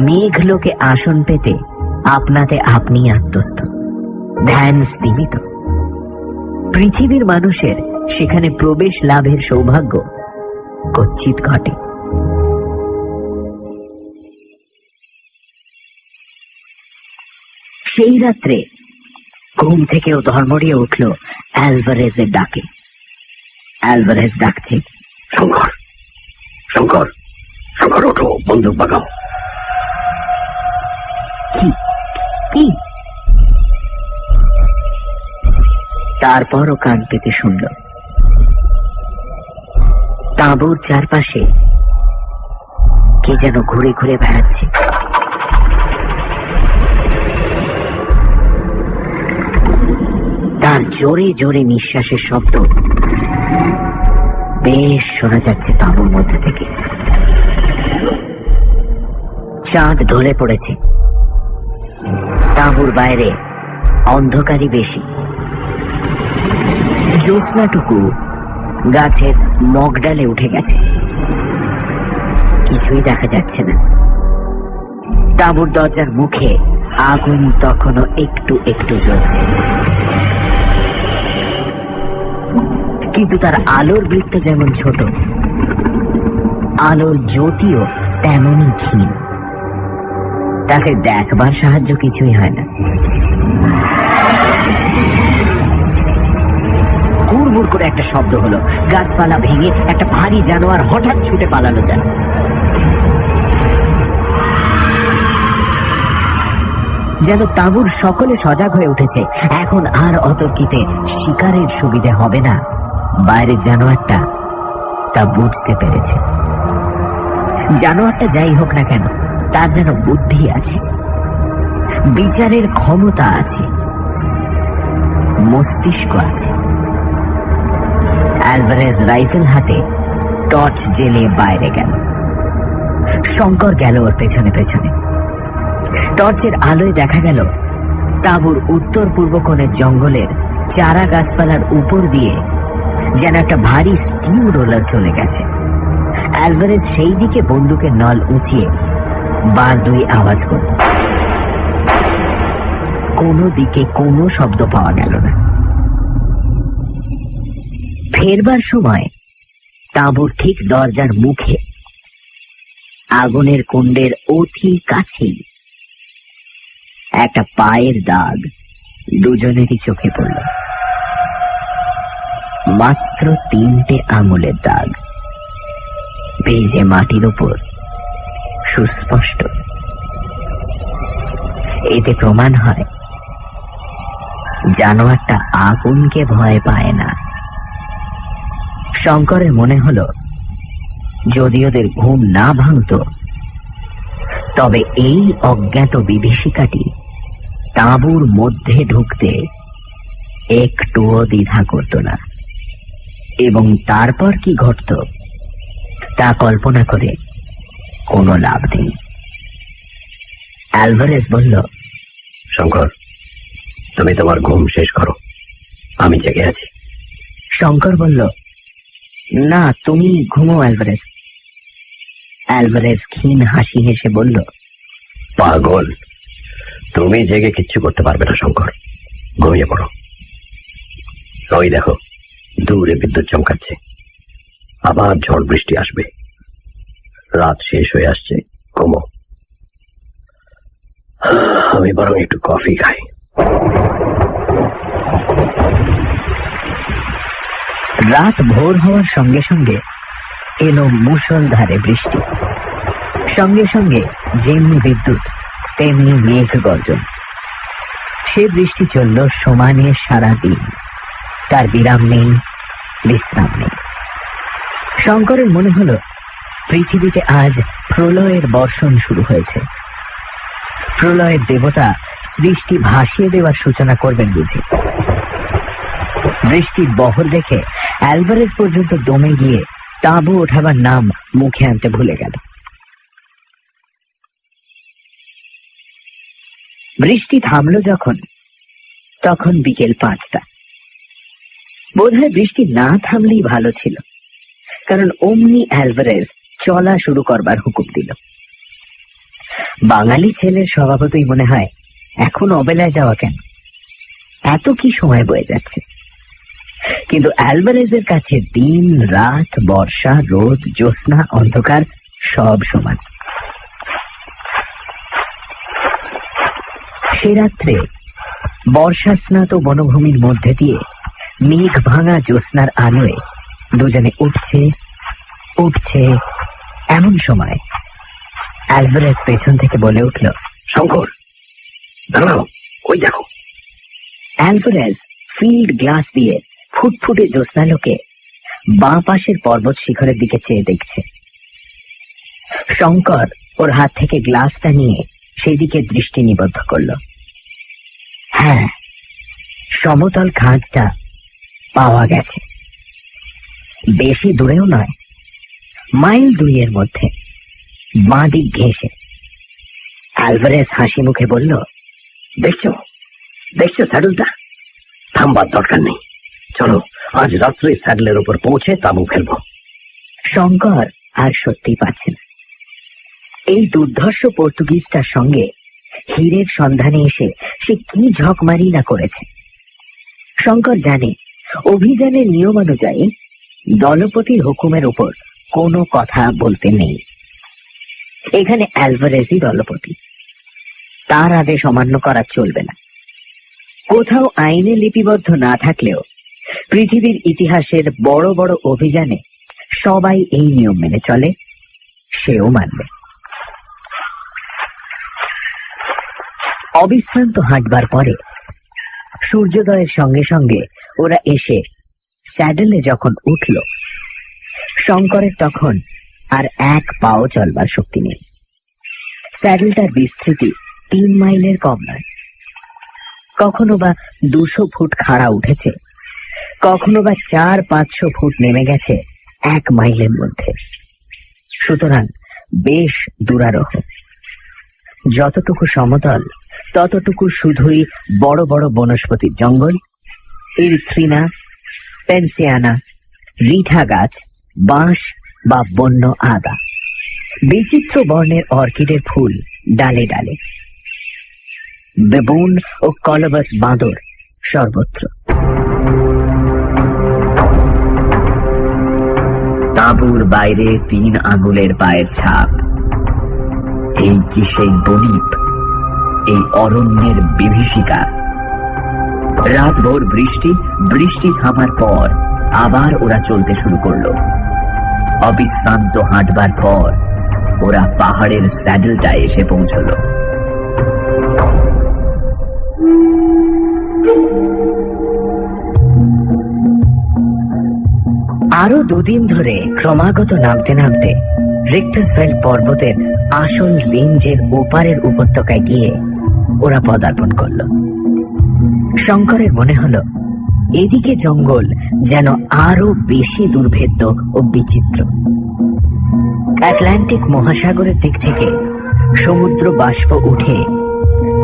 মেঘলোকে আসন পেতে আপনাতে আপনি আত্মস্থ, ধ্যান স্থিমিত। পৃথিবীর মানুষের সেখানে প্রবেশ লাভের সৌভাগ্য কচ্ছিত ঘটে। সেই রাত্রে ঘুম থেকেও ধর্মড়িয়ে উঠল অ্যালভারেজের ডাকে। অ্যালভারেজ ডাকছে, শঙ্কর, শঙ্কর, শঙ্কর, ওঠো, বন্দুক বাগাও। কি? তারপরও কান পেতে শুনল। তাঁবুর চারপাশে কে যেন ঘুরে ঘুরে বেড়াচ্ছে। তার জোরে জোরে নিঃশ্বাসের শব্দ বেশ শোনা যাচ্ছে তাঁবুর মধ্যে থেকে। চাঁদ ঢলে পড়েছে। তাঁবুর বাইরে অন্ধকারই বেশি। জ্যোৎস্নাটুকু গাছের মগডালে উঠে গেছে, কিছুই দেখা যাচ্ছে না। তাঁবুর দরজার মুখে আগুন তখনও একটু একটু জ্বলছে, কিন্তু তার আলোর বৃত্ত যেমন ছোট, আলোর জ্যোতিও তেমনই ক্ষীণ। তাকে দেখবার সাহায্য কিছুই হয় না। গুড়গুড় করে একটা শব্দ হলো। গাছপালা ভেঙে একটা ভারী জানোয়ার হঠাৎ ছুটে পালানো যায়। যেন তাঁবুর সকলে সজাগ হয়ে উঠেছে। এখন আর অতর্কিতে শিকারের সুবিধে হবে না। বাইরের জানোয়ারটা তা বুঝতে পেরেছে। জানোয়ারটা যাই হোক না কেন, তার যেন বুদ্ধি আছে, বিচারের ক্ষমতা আছে, মস্তিষ্ক আছে। অ্যালভারেজ রাইফেল হাতে টর্চ জেলে বাইরে গেল। শঙ্কর গেল ওর পেছনে পেছনে। টর্চের আলোয় দেখা গেল তাঁবুর উত্তর পূর্ব কোণের জঙ্গলের চারা গাছপালার উপর দিয়ে যেন একটা ভারী স্টিম রোলার চলে গেছে। অ্যালভারেজ সেই দিকে বন্দুকের নল উঁচিয়ে বার দুই আওয়াজ করল। কোনো দিকে কোনো শব্দ পাওয়া গেল না। ফেরবার সময় তাঁবুর ঠিক দরজার মুখে আগুনের কুণ্ডের অতি কাছেই একটা পায়ের দাগ দুজনেরই চোখে পড়ল। মাত্র 3টে আঙুলের দাগ, ভেজে মাটির উপর সুস্পষ্ট। এতে প্রমাণ হয় জানোয়ারটা আগুনকে ভয় পায় না। শঙ্করের মনে হলো যদি ওদের ঘুম না ভাঙত, তবে এই অজ্ঞাত বিভীষিকাটি তাঁবুর মধ্যে ঢুকতে একটুও দ্বিধা করত না, এবং তারপর কি ঘটত তা কল্পনা করে কোনো লাভ নেই। অ্যালভারেজ বলল, শঙ্কর, তুমি তোমার ঘুম শেষ করো, আমি জেগে আছি। শঙ্কর বলল, না, তুমি ঘুমো অ্যালভারেজ। অ্যালভারেজ ক্ষীণ হাসি হেসে বলল, পাগল, তুমি জেগে কিচ্ছু করতে পারবে না শঙ্কর, ঘুমিয়ে পড়ো। ওই দেখো, দূরে বিদ্যুৎ চমকাচ্ছে, আবার ঝড় বৃষ্টি আসবে, রাত শেষ হয়ে আসছে, ঘুমো। আমি বরং একটু কফি খাই। রাত ভোর হওয়ার সঙ্গে সঙ্গে এলো মুষলধারে বৃষ্টি। সঙ্গে সঙ্গে যেমনি বিদ্যুৎ তেমনি মেঘ গর্জন। সে বৃষ্টি চলল সমানে সারা দিন, তার বিরাম নেই, বিশ্রাম নেই। শঙ্করের মনে হলো পৃথিবীতে আজ প্রলয়ের বর্ষণ শুরু হয়েছে। প্রলয়ের দেবতা সৃষ্টি ভাসিয়ে দেওয়ার সূচনা করবেন বুঝি। বৃষ্টির বহর দেখে অ্যালভারেজ পর্যন্ত দমে গিয়ে তাঁবু ওঠাবার নাম মুখে আনতে ভুলে গেল। বৃষ্টি থামল যখন, তখন বিকেল 5টা। বোধহয় বৃষ্টি না থামলেই ভালো ছিল, কারণ অমনি অ্যালভারেজ চলা শুরু করবার হুকুম দিল। বাঙালি ছেলের স্বভাবতই মনে হয় এখন অবেলায় যাওয়া কেন, এত কি সময় বয়ে যাচ্ছে। কিন্তু অ্যালভারেজের কাছে দিন রাত, বর্ষা রোদ, জ্যোৎস্না অন্ধকার সব সমান। সে রাত্রে বর্ষা স্নাত বনভূমির মধ্যে দিয়ে মেঘ ভাঙা জ্যোৎস্নার আলোয় দুজনে উঠছে উঠছে। এমন সময় অ্যালভারেজ পেছন থেকে বলে উঠল, শঙ্কর, দাঁড়াও, ওই দেখো। অ্যালভারেজ ফিল্ড গ্লাস দিয়ে ফুটফুটে জ্যোৎস্নালোকে বাঁ পাশের পর্বত শিখরের দিকে চেয়ে দেখছে। শঙ্কর ওর হাত থেকে গ্লাসটা নিয়ে সেদিকে দৃষ্টি নিবদ্ধ করল। হ্যাঁ, সমতল খাঁজটা পাওয়া গেছে। বেশি দূরেও নয়, মাইল 2 মধ্যে, বাঁ দিক ঘেঁষে। অ্যালভারেজ হাসি মুখে বলল, দেখছো দেখছো স্যাডেলটা? থামবার দরকার নেই, চলো আজ রাত্রে স্যাডেলের উপর পৌঁছে তাঁবু ফেলবো। শঙ্কর আর সত্যি পাচ্ছে না। এই দুর্ধর্ষ পর্তুগিজটার সঙ্গে হীরের সন্ধানে এসে সে কি ঝকমারি না করেছে। শঙ্কর জানে অভিযানের নিয়মানুযায়ী দলপতির হুকুমের উপর কোনো কথা বলতে নেই। এখানে অ্যালভারেজই দলপতি, তার আদেশ অমান্য করা চলবে না। কোথাও আইনে লিপিবদ্ধ না থাকলেও পৃথিবীর ইতিহাসের বড় বড় অভিযানে সবাই এই নিয়ম মেনে চলে, সেও মানবে। অবিশ্রান্ত হাঁটবার পরে সূর্যোদয়ের সঙ্গে সঙ্গে ওরা এসে স্যাডেলে যখন উঠল, শঙ্করের তখন আর 1 পাও চলবার শক্তি নেই। স্যাডেলটার বিস্তৃতি 3 মাইলের কম নয়। কখনো বা 200 ফুট খাড়া উঠেছে, কখনো বা 400-500 ফুট নেমে গেছে 1 মাইলের মধ্যে। সুতরাং বেশ দূরারোহ। যতটুকু সমতল ততটুকু শুধুই বড় বড় বনস্পতির জঙ্গল, এরিথ্রিনা, পেনসিয়ানা, রিঠা গাছ, বাঁশ বা বন্য আদা, বিচিত্র বর্ণের অর্কিডের ফুল ডালে ডালে, বেবুন ও কলবাস বাঁদর সর্বত্র। তাঁবুর বাইরে 3 আঙুলের পায়ের ছাপ। এই কি সেই বনিপ, এই অরণ্যের বিভীষিকা? রাতভর বৃষ্টি থামার পর আবার ওরা চলতে শুরু করলো। অবিশ্রান্ত হাঁটবার পর ওরা পাহাড়ের স্যাডেলটায় এসে পৌঁছলো। আরো 2 দিন ধরে ক্রমাগত নামতে নামতে রিক্টাসভেল্ড পর্বতের আসল রেঞ্জের ওপারের উপত্যকায় গিয়ে ওরা পদার্পণ করল। শঙ্করের মনে হলো এদিকে জঙ্গল যেন আরো বেশি দুর্ভেদ্য ও বিচিত্র। আটলান্টিক মহাসাগরের দিক থেকে সমুদ্র বাষ্প উঠে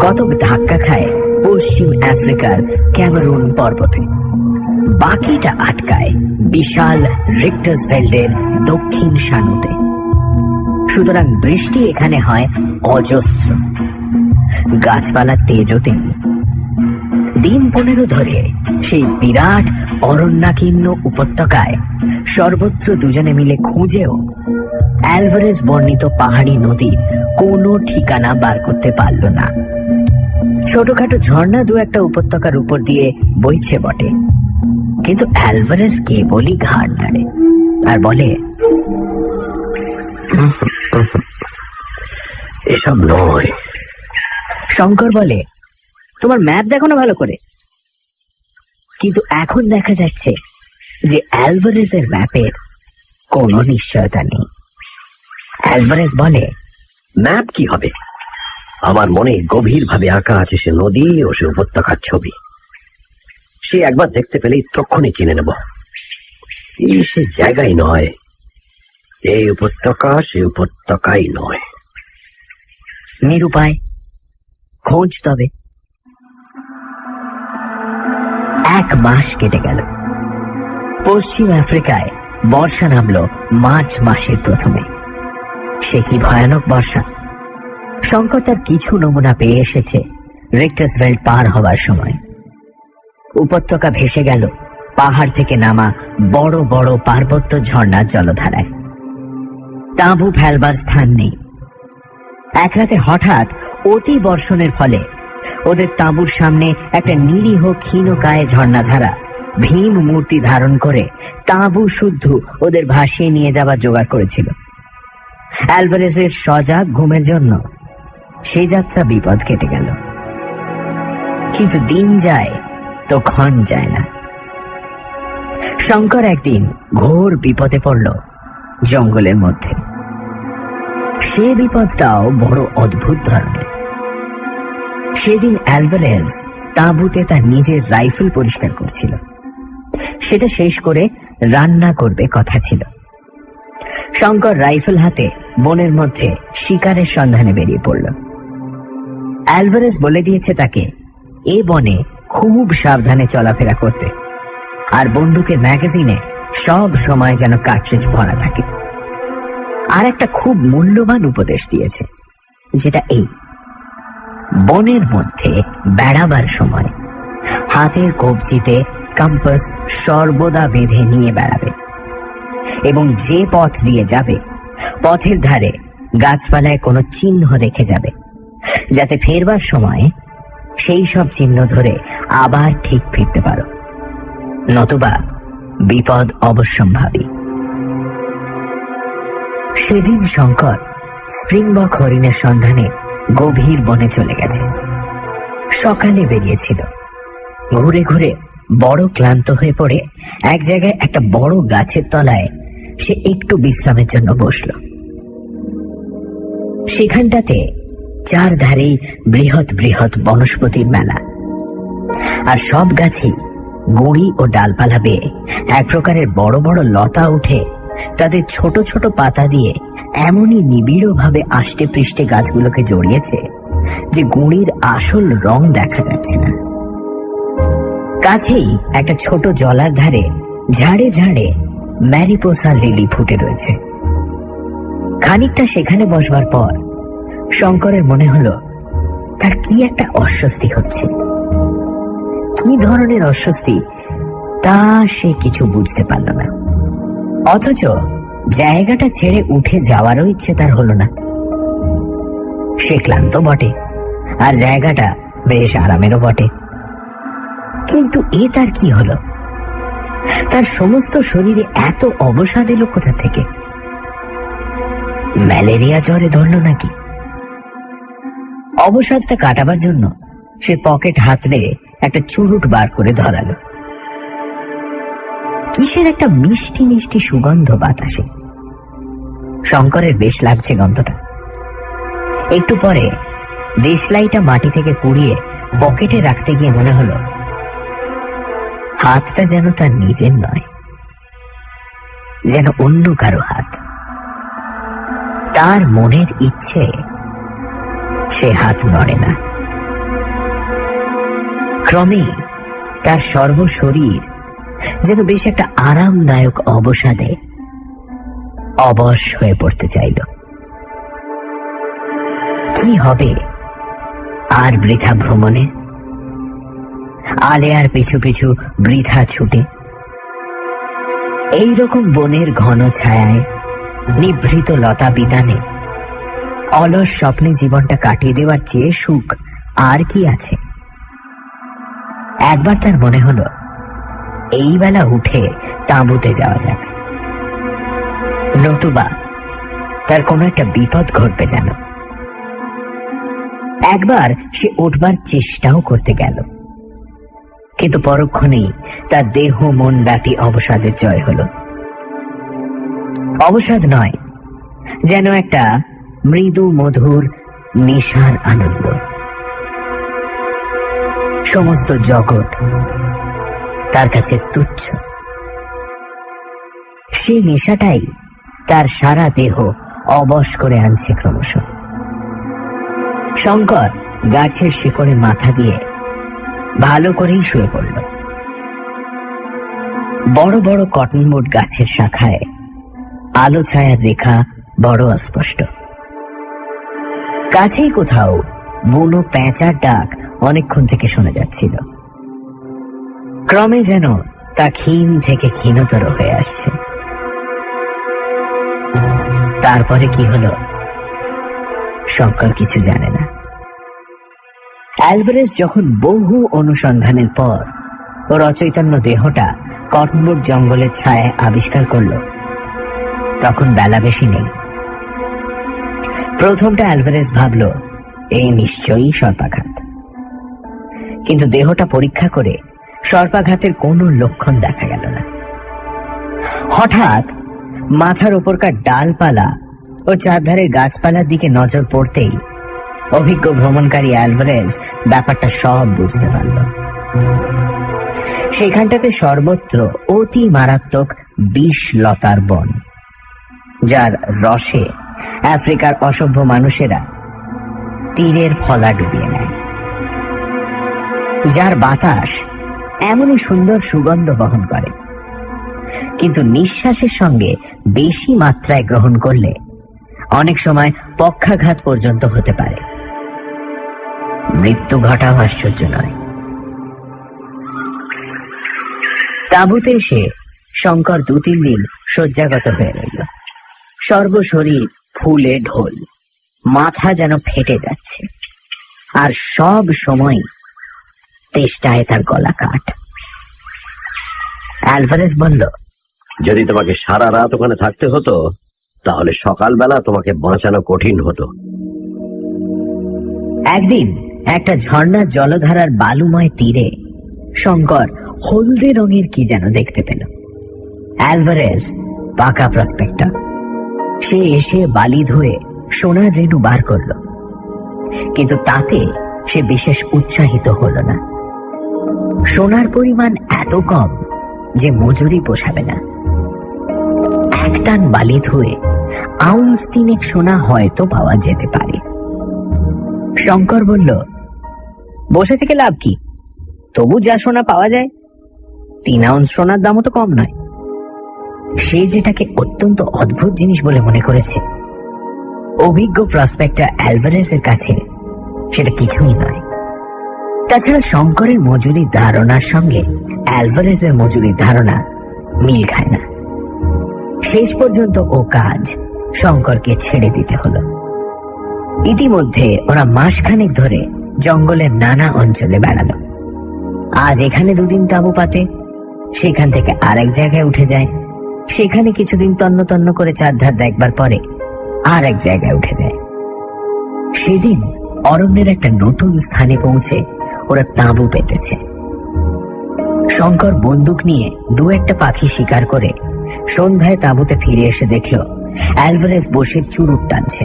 কতক ধাক্কা খায় পশ্চিম আফ্রিকার ক্যামেরুন পর্বতে, বাকিটা আটকায় বিশাল রিক্টাসভেল্ডের দক্ষিণ সানুতে। সুতরাং বৃষ্টি এখানে হয় অজস্র, গাছপালা তেজও তেমনি। দিন 15 ধরে সেই বিরাট অরণ্যাকীর্ণ উপত্যকায় সর্বত্র দুজনে মিলে খুঁজেও অ্যালভারেজ বর্ণিত পাহাড়ি নদীর কোনো ঠিকানা বার করতে পারল না। ছোটখাটো ঝর্ণা 2-1টা উপত্যকার উপর দিয়ে বইছে বটে, কিন্তু অ্যালভারেজ কেবলই ঘাড় নাড়ে আর বলে, এসব নয়। শঙ্কর বলে, তোমার ম্যাপ দেখো না ভালো করে। কিন্তু এখন দেখা যাচ্ছে যে অ্যালভারেজের ম্যাপের কোনো নিশ্চয়তা নেই। অ্যালভারেজ বলে, ম্যাপ কি হবে? আমার মনে গভীরভাবে আঁকা আছে সে নদী ও সে উপত্যকার ছবি। সে একবার দেখতে পেলেই তখনই চিনে নেব। সে জায়গায় নয়, এই উপত্যকা সে উপত্যকাই নয়। নিরুপায়, খোঁজ তবে। 1 মাস কেটে গেল। পশ্চিম আফ্রিকায় বর্ষা নামলো মার্চ মাসের প্রথমে। সে কি ভয়ানক বর্ষা! শঙ্কর তার কিছু নমুনা পেয়ে এসেছে রিক্টাসভেল্ড পার হবার সময়। উপত্যকা ভেসে গেল পাহাড় থেকে নামা বড় বড় পার্বত্য ঝর্ণার জলধারায়। তাঁবু ফেলবার স্থান নেই। এক রাতে হঠাৎ অতি বর্ষণের ফলে ওদের তাঁবুর সামনে একটা নিরীহ ক্ষীণকায় ঝর্ণাধারা ভীম মূর্তি ধারণ করে তাঁবু শুদ্ধ ওদের ভাসিয়ে নিয়ে যাবার জোগাড় করেছিল। অ্যালভারেজের সজাগ ঘুমের জন্য সেই যাত্রা বিপদ কেটে গেল। কিন্তু দিন যায় তো ক্ষণ যায় না। শঙ্কর একদিন ঘোর বিপদে পড়ল জঙ্গলের মধ্যে। সে বিপদটাও বড় অদ্ভুত ধরনের। সেদিন অ্যালভারেজ তাঁবুতে তার নিজের রাইফেল পরিষ্কার করছিল। সেটা শেষ করে রান্না করবে কথা ছিল। শঙ্কর রাইফেল হাতে বনের মধ্যে শিকারের সন্ধানে বেরিয়ে পড়ল। অ্যালভারেজ বলে দিয়েছে তাকে এ বনে খুব সাবধানে চলাফেরা করতে, আর বন্দুকের ম্যাগাজিনে সব সময় যেন কার্ট্রিজ ভরা থাকে। আর একটা খুব মূল্যবান উপদেশ দিয়েছে, যেটা এই: বনের মধ্যে বেড়াবার সময় হাতের কবজিতে কম্পাস সর্বদা বেঁধে নিয়ে বেড়াবে, এবং যে পথ দিয়ে যাবে পথের ধারে গাছপালায় কোনো চিহ্ন রেখে যাবে, যাতে ফেরবার সময় সেই সব চিহ্ন ধরে আবার ঠিক ফিরতে পারো, নতুবা বিপদ অবশ্যম্ভাবী। সেদিন শঙ্কর স্প্রিংবক হরিণের সন্ধানে গভীর বনে চলে গেছে। সকালে বেরিয়েছিল। ঘুরে ঘুরে বড় ক্লান্ত হয়ে পড়ে এক জায়গায় একটা বড় গাছের তলায় সে একটু বিশ্রামের জন্য বসল। সেখানটাতে চারধারেই বৃহৎ বৃহৎ বনস্পতির মেলা, আর সব গাছই গুঁড়ি ও ডালপালা বেয়ে এক প্রকারের বড় বড় লতা উঠে তাদের ছোট ছোট পাতা দিয়ে এমনই নিবিড়ভাবে আষ্টে পৃষ্ঠে গাছগুলোকে জড়িয়েছে যে গুঁড়ির আসল রং দেখা যাচ্ছে না। কাছেই একটা ছোট জলার ধারে ঝাড়ে ঝাড়ে ম্যারিপোসা লিলি ফুটে রয়েছে। খানিকটা সেখানে বসবার পর শঙ্করের মনে হলো তার কি একটা অস্বস্তি হচ্ছে। কি ধরনের অস্বস্তি তা সে কিছু বুঝতে পারল না, অথচ জায়গাটা ছেড়ে উঠে যাওয়ারও ইচ্ছে তার হলো না। সে ক্লান্ত বটে, আর জায়গাটা বেশ আরামেরও বটে, কিন্তু এ তার কি হলো? তার সমস্ত শরীরে এত অবসাদ এলো কোথা থেকে? ম্যালেরিয়া জ্বরে ধরল নাকি? অবসাদটা কাটাবার জন্য সে পকেট হাতড়ে একটা চুরুট বার করে ধরালো। কিসের একটা মিষ্টি মিষ্টি সুগন্ধ বাতাসে। শঙ্করের বেশ লাগছে গন্ধটা। একটু পরে দেশলাইটা মাটি থেকে কুড়িয়ে পকেটে রাখতে গিয়ে মনে হলো হাতটা যেন তার নিজের নয়, যেন অন্য কারো হাত। তার মনের ইচ্ছে সে হাত নড়ে না। ক্রমে তার সর্বশরীর যেন বেশ একটা আরামদায়ক অবসাদে অবশ হয়ে পড়তে চাইল। কি হবে আর বৃথা ভ্রমণে, আলেয়ার পিছু পিছু বৃথা ছুটে? এইরকম বনের ঘন ছায়ায় নিভৃত লতা বিতানে অলস স্বপ্নে জীবনটা কাটিয়ে দেওয়ার চেয়ে সুখ আর কি আছে? একবার তার মনে হলো এই বেলা উঠে তাঁবুতে যাওয়া যাক, নতুবা তার কোনো একটা বিপদ ঘটবে যেন। একবার সে উঠবার চেষ্টাও করতে গেল, কিন্তু পরক্ষণেই তার দেহ মন ব্যাপী অবসাদের জয় হল। অবসাদ নয়, যেন একটা মৃদু মধুর নেশার আনন্দ। সমস্ত জগৎ তার কাছে তুচ্ছ। সেই নেশাটাই তার সারা দেহ অবশ করে আনছে ক্রমশ। শঙ্কর গাছের শিকড়ে মাথা দিয়ে ভালো করেই শুয়ে পড়ল। বড় বড় কটনউড গাছের শাখায় আলো ছায়ার রেখা বড় অস্পষ্ট। কাছেই কোথাও বুনো প্যাঁচার ডাক অনেকক্ষণ থেকে শোনা যাচ্ছিল। ক্রমে যেন তা ক্ষীণ থেকে ক্ষীণতর হয়ে আসছে। তারপরে কি হলো শঙ্কর কিছু জানে না। অ্যালভারেজ যখন বহু অনুসন্ধানের পর ওর অচৈতন্য দেহটা কটনউড জঙ্গলের ছায়ায় আবিষ্কার করল, তখন বেলা বেশি নেই। প্রথমটা অ্যালভারেজ ভাবল এই নিশ্চয়ই সর্পাঘাত, কিন্তু দেহটা পরীক্ষা করে সর্পাঘাতের কোনো লক্ষণ দেখা গেল না। হঠাৎ মাথার ওপরকার ডালপালা ও চারধারের গাছপালার দিকে নজর পড়তেই অভিজ্ঞ ভ্রমণকারী অ্যালভারেজ ব্যাপারটা সব বুঝতে পারল। সেখানটাতে সর্বত্র অতি মারাত্মক বিষ লতার বন, যার রসে আফ্রিকার অসভ্য মানুষেরা তীরের ফলা ডুবিয়ে নেয়, যার বাতাস এমনই সুন্দর সুগন্ধ বহন করে, কিন্তু নিঃশ্বাসের সঙ্গে বেশি মাত্রায় গ্রহণ করলে অনেক সময় পক্ষাঘাত পর্যন্ত হতে পারে। মৃত্যু ঘটাও আশ্চর্য নয়। তাঁবুতে এসে শঙ্কর 2-3 দিন শয্যাগত হয়ে রইল। সর্বশরীর ফুলে ঢোল, মাথা যেন ফেটে যাচ্ছে, আর সব সময় তেষ্টায় তার গলা কাঠ। অ্যালভারেজ বলল, যদি তোমাকে সারা রাত ওখানে থাকতে হতো তাহলে সকালবেলা তোমাকে বাঁচানো কঠিন হতো। একদিন একটা ঝর্ণার জলধারার বালুময় তীরে শঙ্কর হলদে রঙের কি যেন দেখতে পেল। অ্যালভারেজ পাকা প্রসপেক্টর, সে এসে বালি ধুয়ে সোনার রেণু বার করল, কিন্তু তাতে সে বিশেষ উৎসাহিত হল না। সোনার পরিমাণ এত কম যে মজুরি পোষাবে না। 1 টান বালি ধুয়ে আউন্স 3 সোনা হয়তো পাওয়া যেতে পারে। শঙ্কর বলল, বসে থেকে লাভ কি, তবু যা সোনা পাওয়া যায় 3 আউন্স সোনার দামও তো কম নয়। সে যেটাকে অত্যন্ত অদ্ভুত জিনিস বলে মনে করেছে, অভিজ্ঞ প্রসপেক্টর অ্যালভারেজের কাছে সেটা কিছুই নয়। তাছাড়া শঙ্করের মজুরির ধারণার সঙ্গে অ্যালভারেজের মজুরির ধারণা মিল খায় না। শেষ পর্যন্ত ও কাজ শঙ্করকে ছেড়ে দিতে হলো। ইতিমধ্যে ওরা মাসখানেক ধরে জঙ্গলের নানা অঞ্চলে বেড়ালো। আজ এখানে 2 দিন তাঁবু পাতে, সেখান থেকে আরেক জায়গায় উঠে যায়, সেখানে কিছুদিন তন্ন তন্ন করে চারধার দেখবার পরে আর এক জায়গায় উঠে যায়। সেদিন অরণ্যের একটা নতুন স্থানে পৌঁছে ওরা তাঁবু পেতেছে। শঙ্কর বন্দুক নিয়ে 2-1টা পাখি শিকার করে সন্ধ্যায় তাঁবুতে ফিরে এসে দেখল অ্যালভারেজ বসে চুরুট টানছে।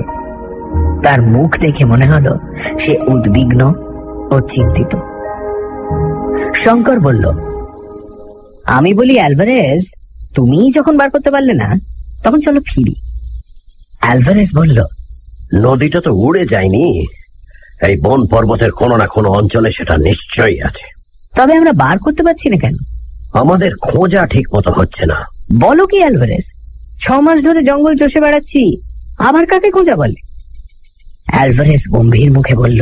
তার মুখ দেখে মনে হলো সে উদ্বিগ্ন ও চিন্তিত। শঙ্কর বলল, আমি বলি অ্যালভারেজ, তুমি যখন বার করতে পারলে না তখন চলো ফিরি। অ্যালভারেজ বলল, নদীটা তো উড়ে যায়নি, এই বন পর্বতের কোনো না কোনো অঞ্চলে সেটা নিশ্চয়ই আছে। তবে আমরা বার করতে পারছি না কেন? আমাদের খোঁজা ঠিক মতো হচ্ছে না। বলো কি অ্যালভারেজ, 6 মাস ধরে জঙ্গল চষে বেড়াচ্ছি, আবার কাকে খোঁজা বলে? অ্যালভারেজ গম্ভীর মুখে বলল,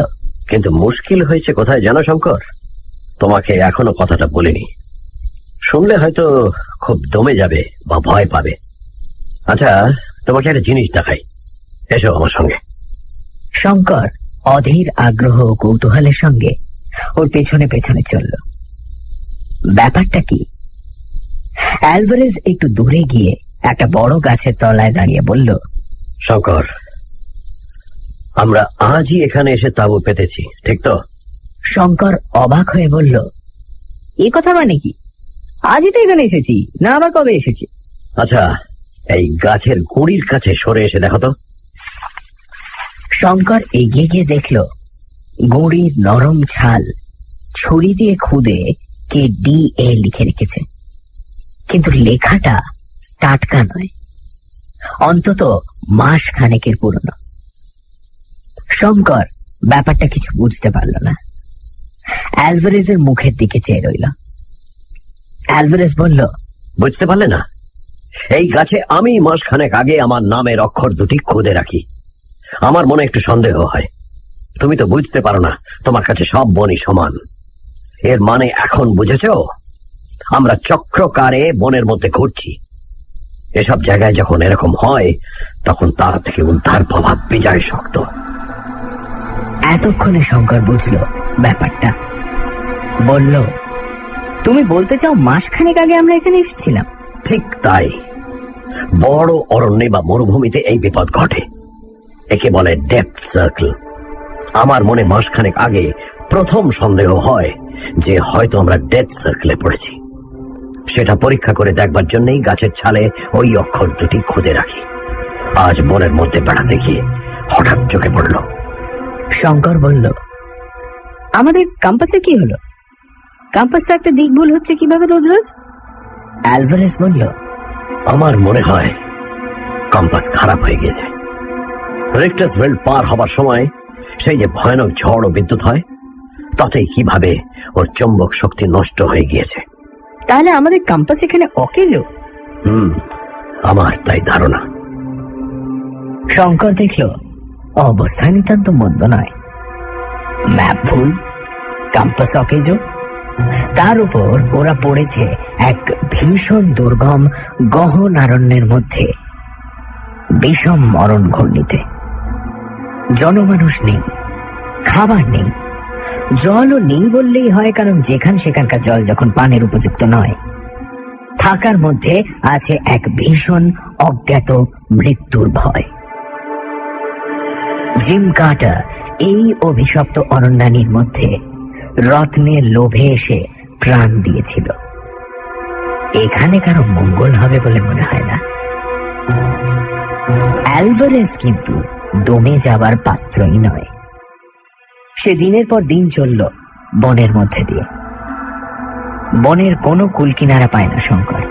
কিন্তু মুশকিল হয়েছে কোথায় জানো শঙ্কর? তোমাকে এখনো কথাটা বলিনি, শুনলে হয়তো খুব দমে যাবে বা ভয় পাবে। আচ্ছা, তোমাকে একটা জিনিস দেখাই, এসো আমার সঙ্গে। শঙ্কর অধীর আগ্রহ ও কৌতূহলের সঙ্গে ওর পেছনে পেছনে চলল। ব্যাপারটা কি অ্যালভারেজ একটু দূরে গিয়ে একটা বড় গাছের তলায় দাঁড়িয়ে বলল, শঙ্কর, আমরা আজই এখানে এসে তাঁবু পেতেছি, ঠিক তো? শঙ্কর অবাক হয়ে বলল, এ কথা মানে কি? আজই তো এখানে এসেছি, না আবার কবে এসেছি? আচ্ছা, এই গাছের গুঁড়ির কাছে সরে এসে দেখো তো। শঙ্কর এগিয়ে গিয়ে দেখল গুঁড়ির নরম ছাল ছুরি দিয়ে খুদে কে DA লিখে রেখেছে, কিন্তু লেখাটা টাটকা নয়, অন্তত মাস খানেকের পুরনো। শঙ্কর ব্যাপারটা কিছু বুঝতে পারল না, অ্যালভারেজের মুখের দিকে চেয়ে রইল। অ্যালভারেজ বলল, বুঝতে পারলে না? এই গাছে আমি মাসখানেক আগে আমার নামের অক্ষর দুটি খুদে রাখি। আমার মনে একটু সন্দেহ হয়। তুমি তো বুঝতে পারো না, তোমার কাছে সব বনই সমান। এর মানে এখন বুঝেছ? আমরা চক্রকারে বনের মধ্যে ঘুরছি। এসব জায়গায় যখন এরকম হয়, তখন তার থেকে উদ্ধার প্রভাব বিজয় শক্ত। এতক্ষণে শঙ্কর বুঝল ব্যাপারটা। বলল, তুমি বলতে চাও মাসখানেক আগে আমরা এখানে এসেছিলাম? ঠিক তাই। বড় অরণ্যে বা মরুভূমিতে এই বিপদ ঘটে। একে বলে ডেপথ সার্কেল। আমার মনে মাসখানেক আগে প্রথম সন্দেহ হয় যে হয়তো আমরা ডেথ সার্কেলে পড়েছি। সেটা পরীক্ষা করে দেখবার জন্যই গাছের ছালে ওই অক্ষর দুটি খুদে রাখি। আজ বনের মধ্যে বেড়াতে গিয়ে হঠাৎ চোখে পড়ল। শঙ্কর বলল, আমাদের কম্পাসের কি হলো? কম্পাস একটা দিক ভুল হচ্ছে কিভাবে রোজ রোজ? অ্যালভারেজ বলল, আমার মনে হয় কম্পাস খারাপ হয়ে গেছে। রিক্টার্স বেল্ট পার হবার সময় সেই যে ভয়ানক ঝড় ও বিদ্যুৎ হয়, তাতেই কিভাবে ওর চৌম্বক শক্তি নষ্ট হয়ে গিয়েছে। তাহলে আমাদের কম্পাস এখানে অকেজো? আমার তাই ধারণা। শঙ্কর দেখল অবস্থা নিতান্ত মন্দ নয়। ম্যাপ ভুল, কম্পাস অকেজো, তার উপর ওরা পড়েছে এক ভীষণ দুর্গম গহন অরণ্যের মধ্যে, বিষম মরণ ঘূর্ণিতে। জনমানুষ নেই, খাবার নেই, জলও নেই বললেই হয়, কারণ যেখান সেখানকার জল যখন পানের উপযুক্ত নয়। থাকার মধ্যে আছে এক ভীষণ অজ্ঞাত মৃত্যুর ভয়। জিম কার্টার এই অভিশপ্ত অরণ্যানীর মধ্যে রত্নের লোভে এসে প্রাণ দিয়েছিল। এখানে কারো মঙ্গল হবে বলে মনে হয় না। অ্যালভারেজ কিন্তু দমে যাবার পাত্রই নয়। সে দিনের পর দিন চলল বনের মধ্যে দিয়ে। বনের কোনো কুলকিনারা পায় না শঙ্কর।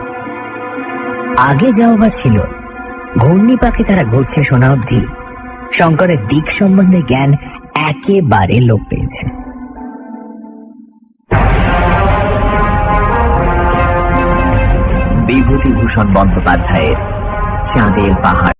আগে যাও বা ছিল, ঘূর্ণি পাকে তারা ঘুরছে শোনা অবধি শঙ্করের দিক সম্বন্ধে জ্ঞান একেবারে লোপ পেয়েছে। বিভূতিভূষণ বন্দ্যোপাধ্যায়ের চাঁদের পাহাড়।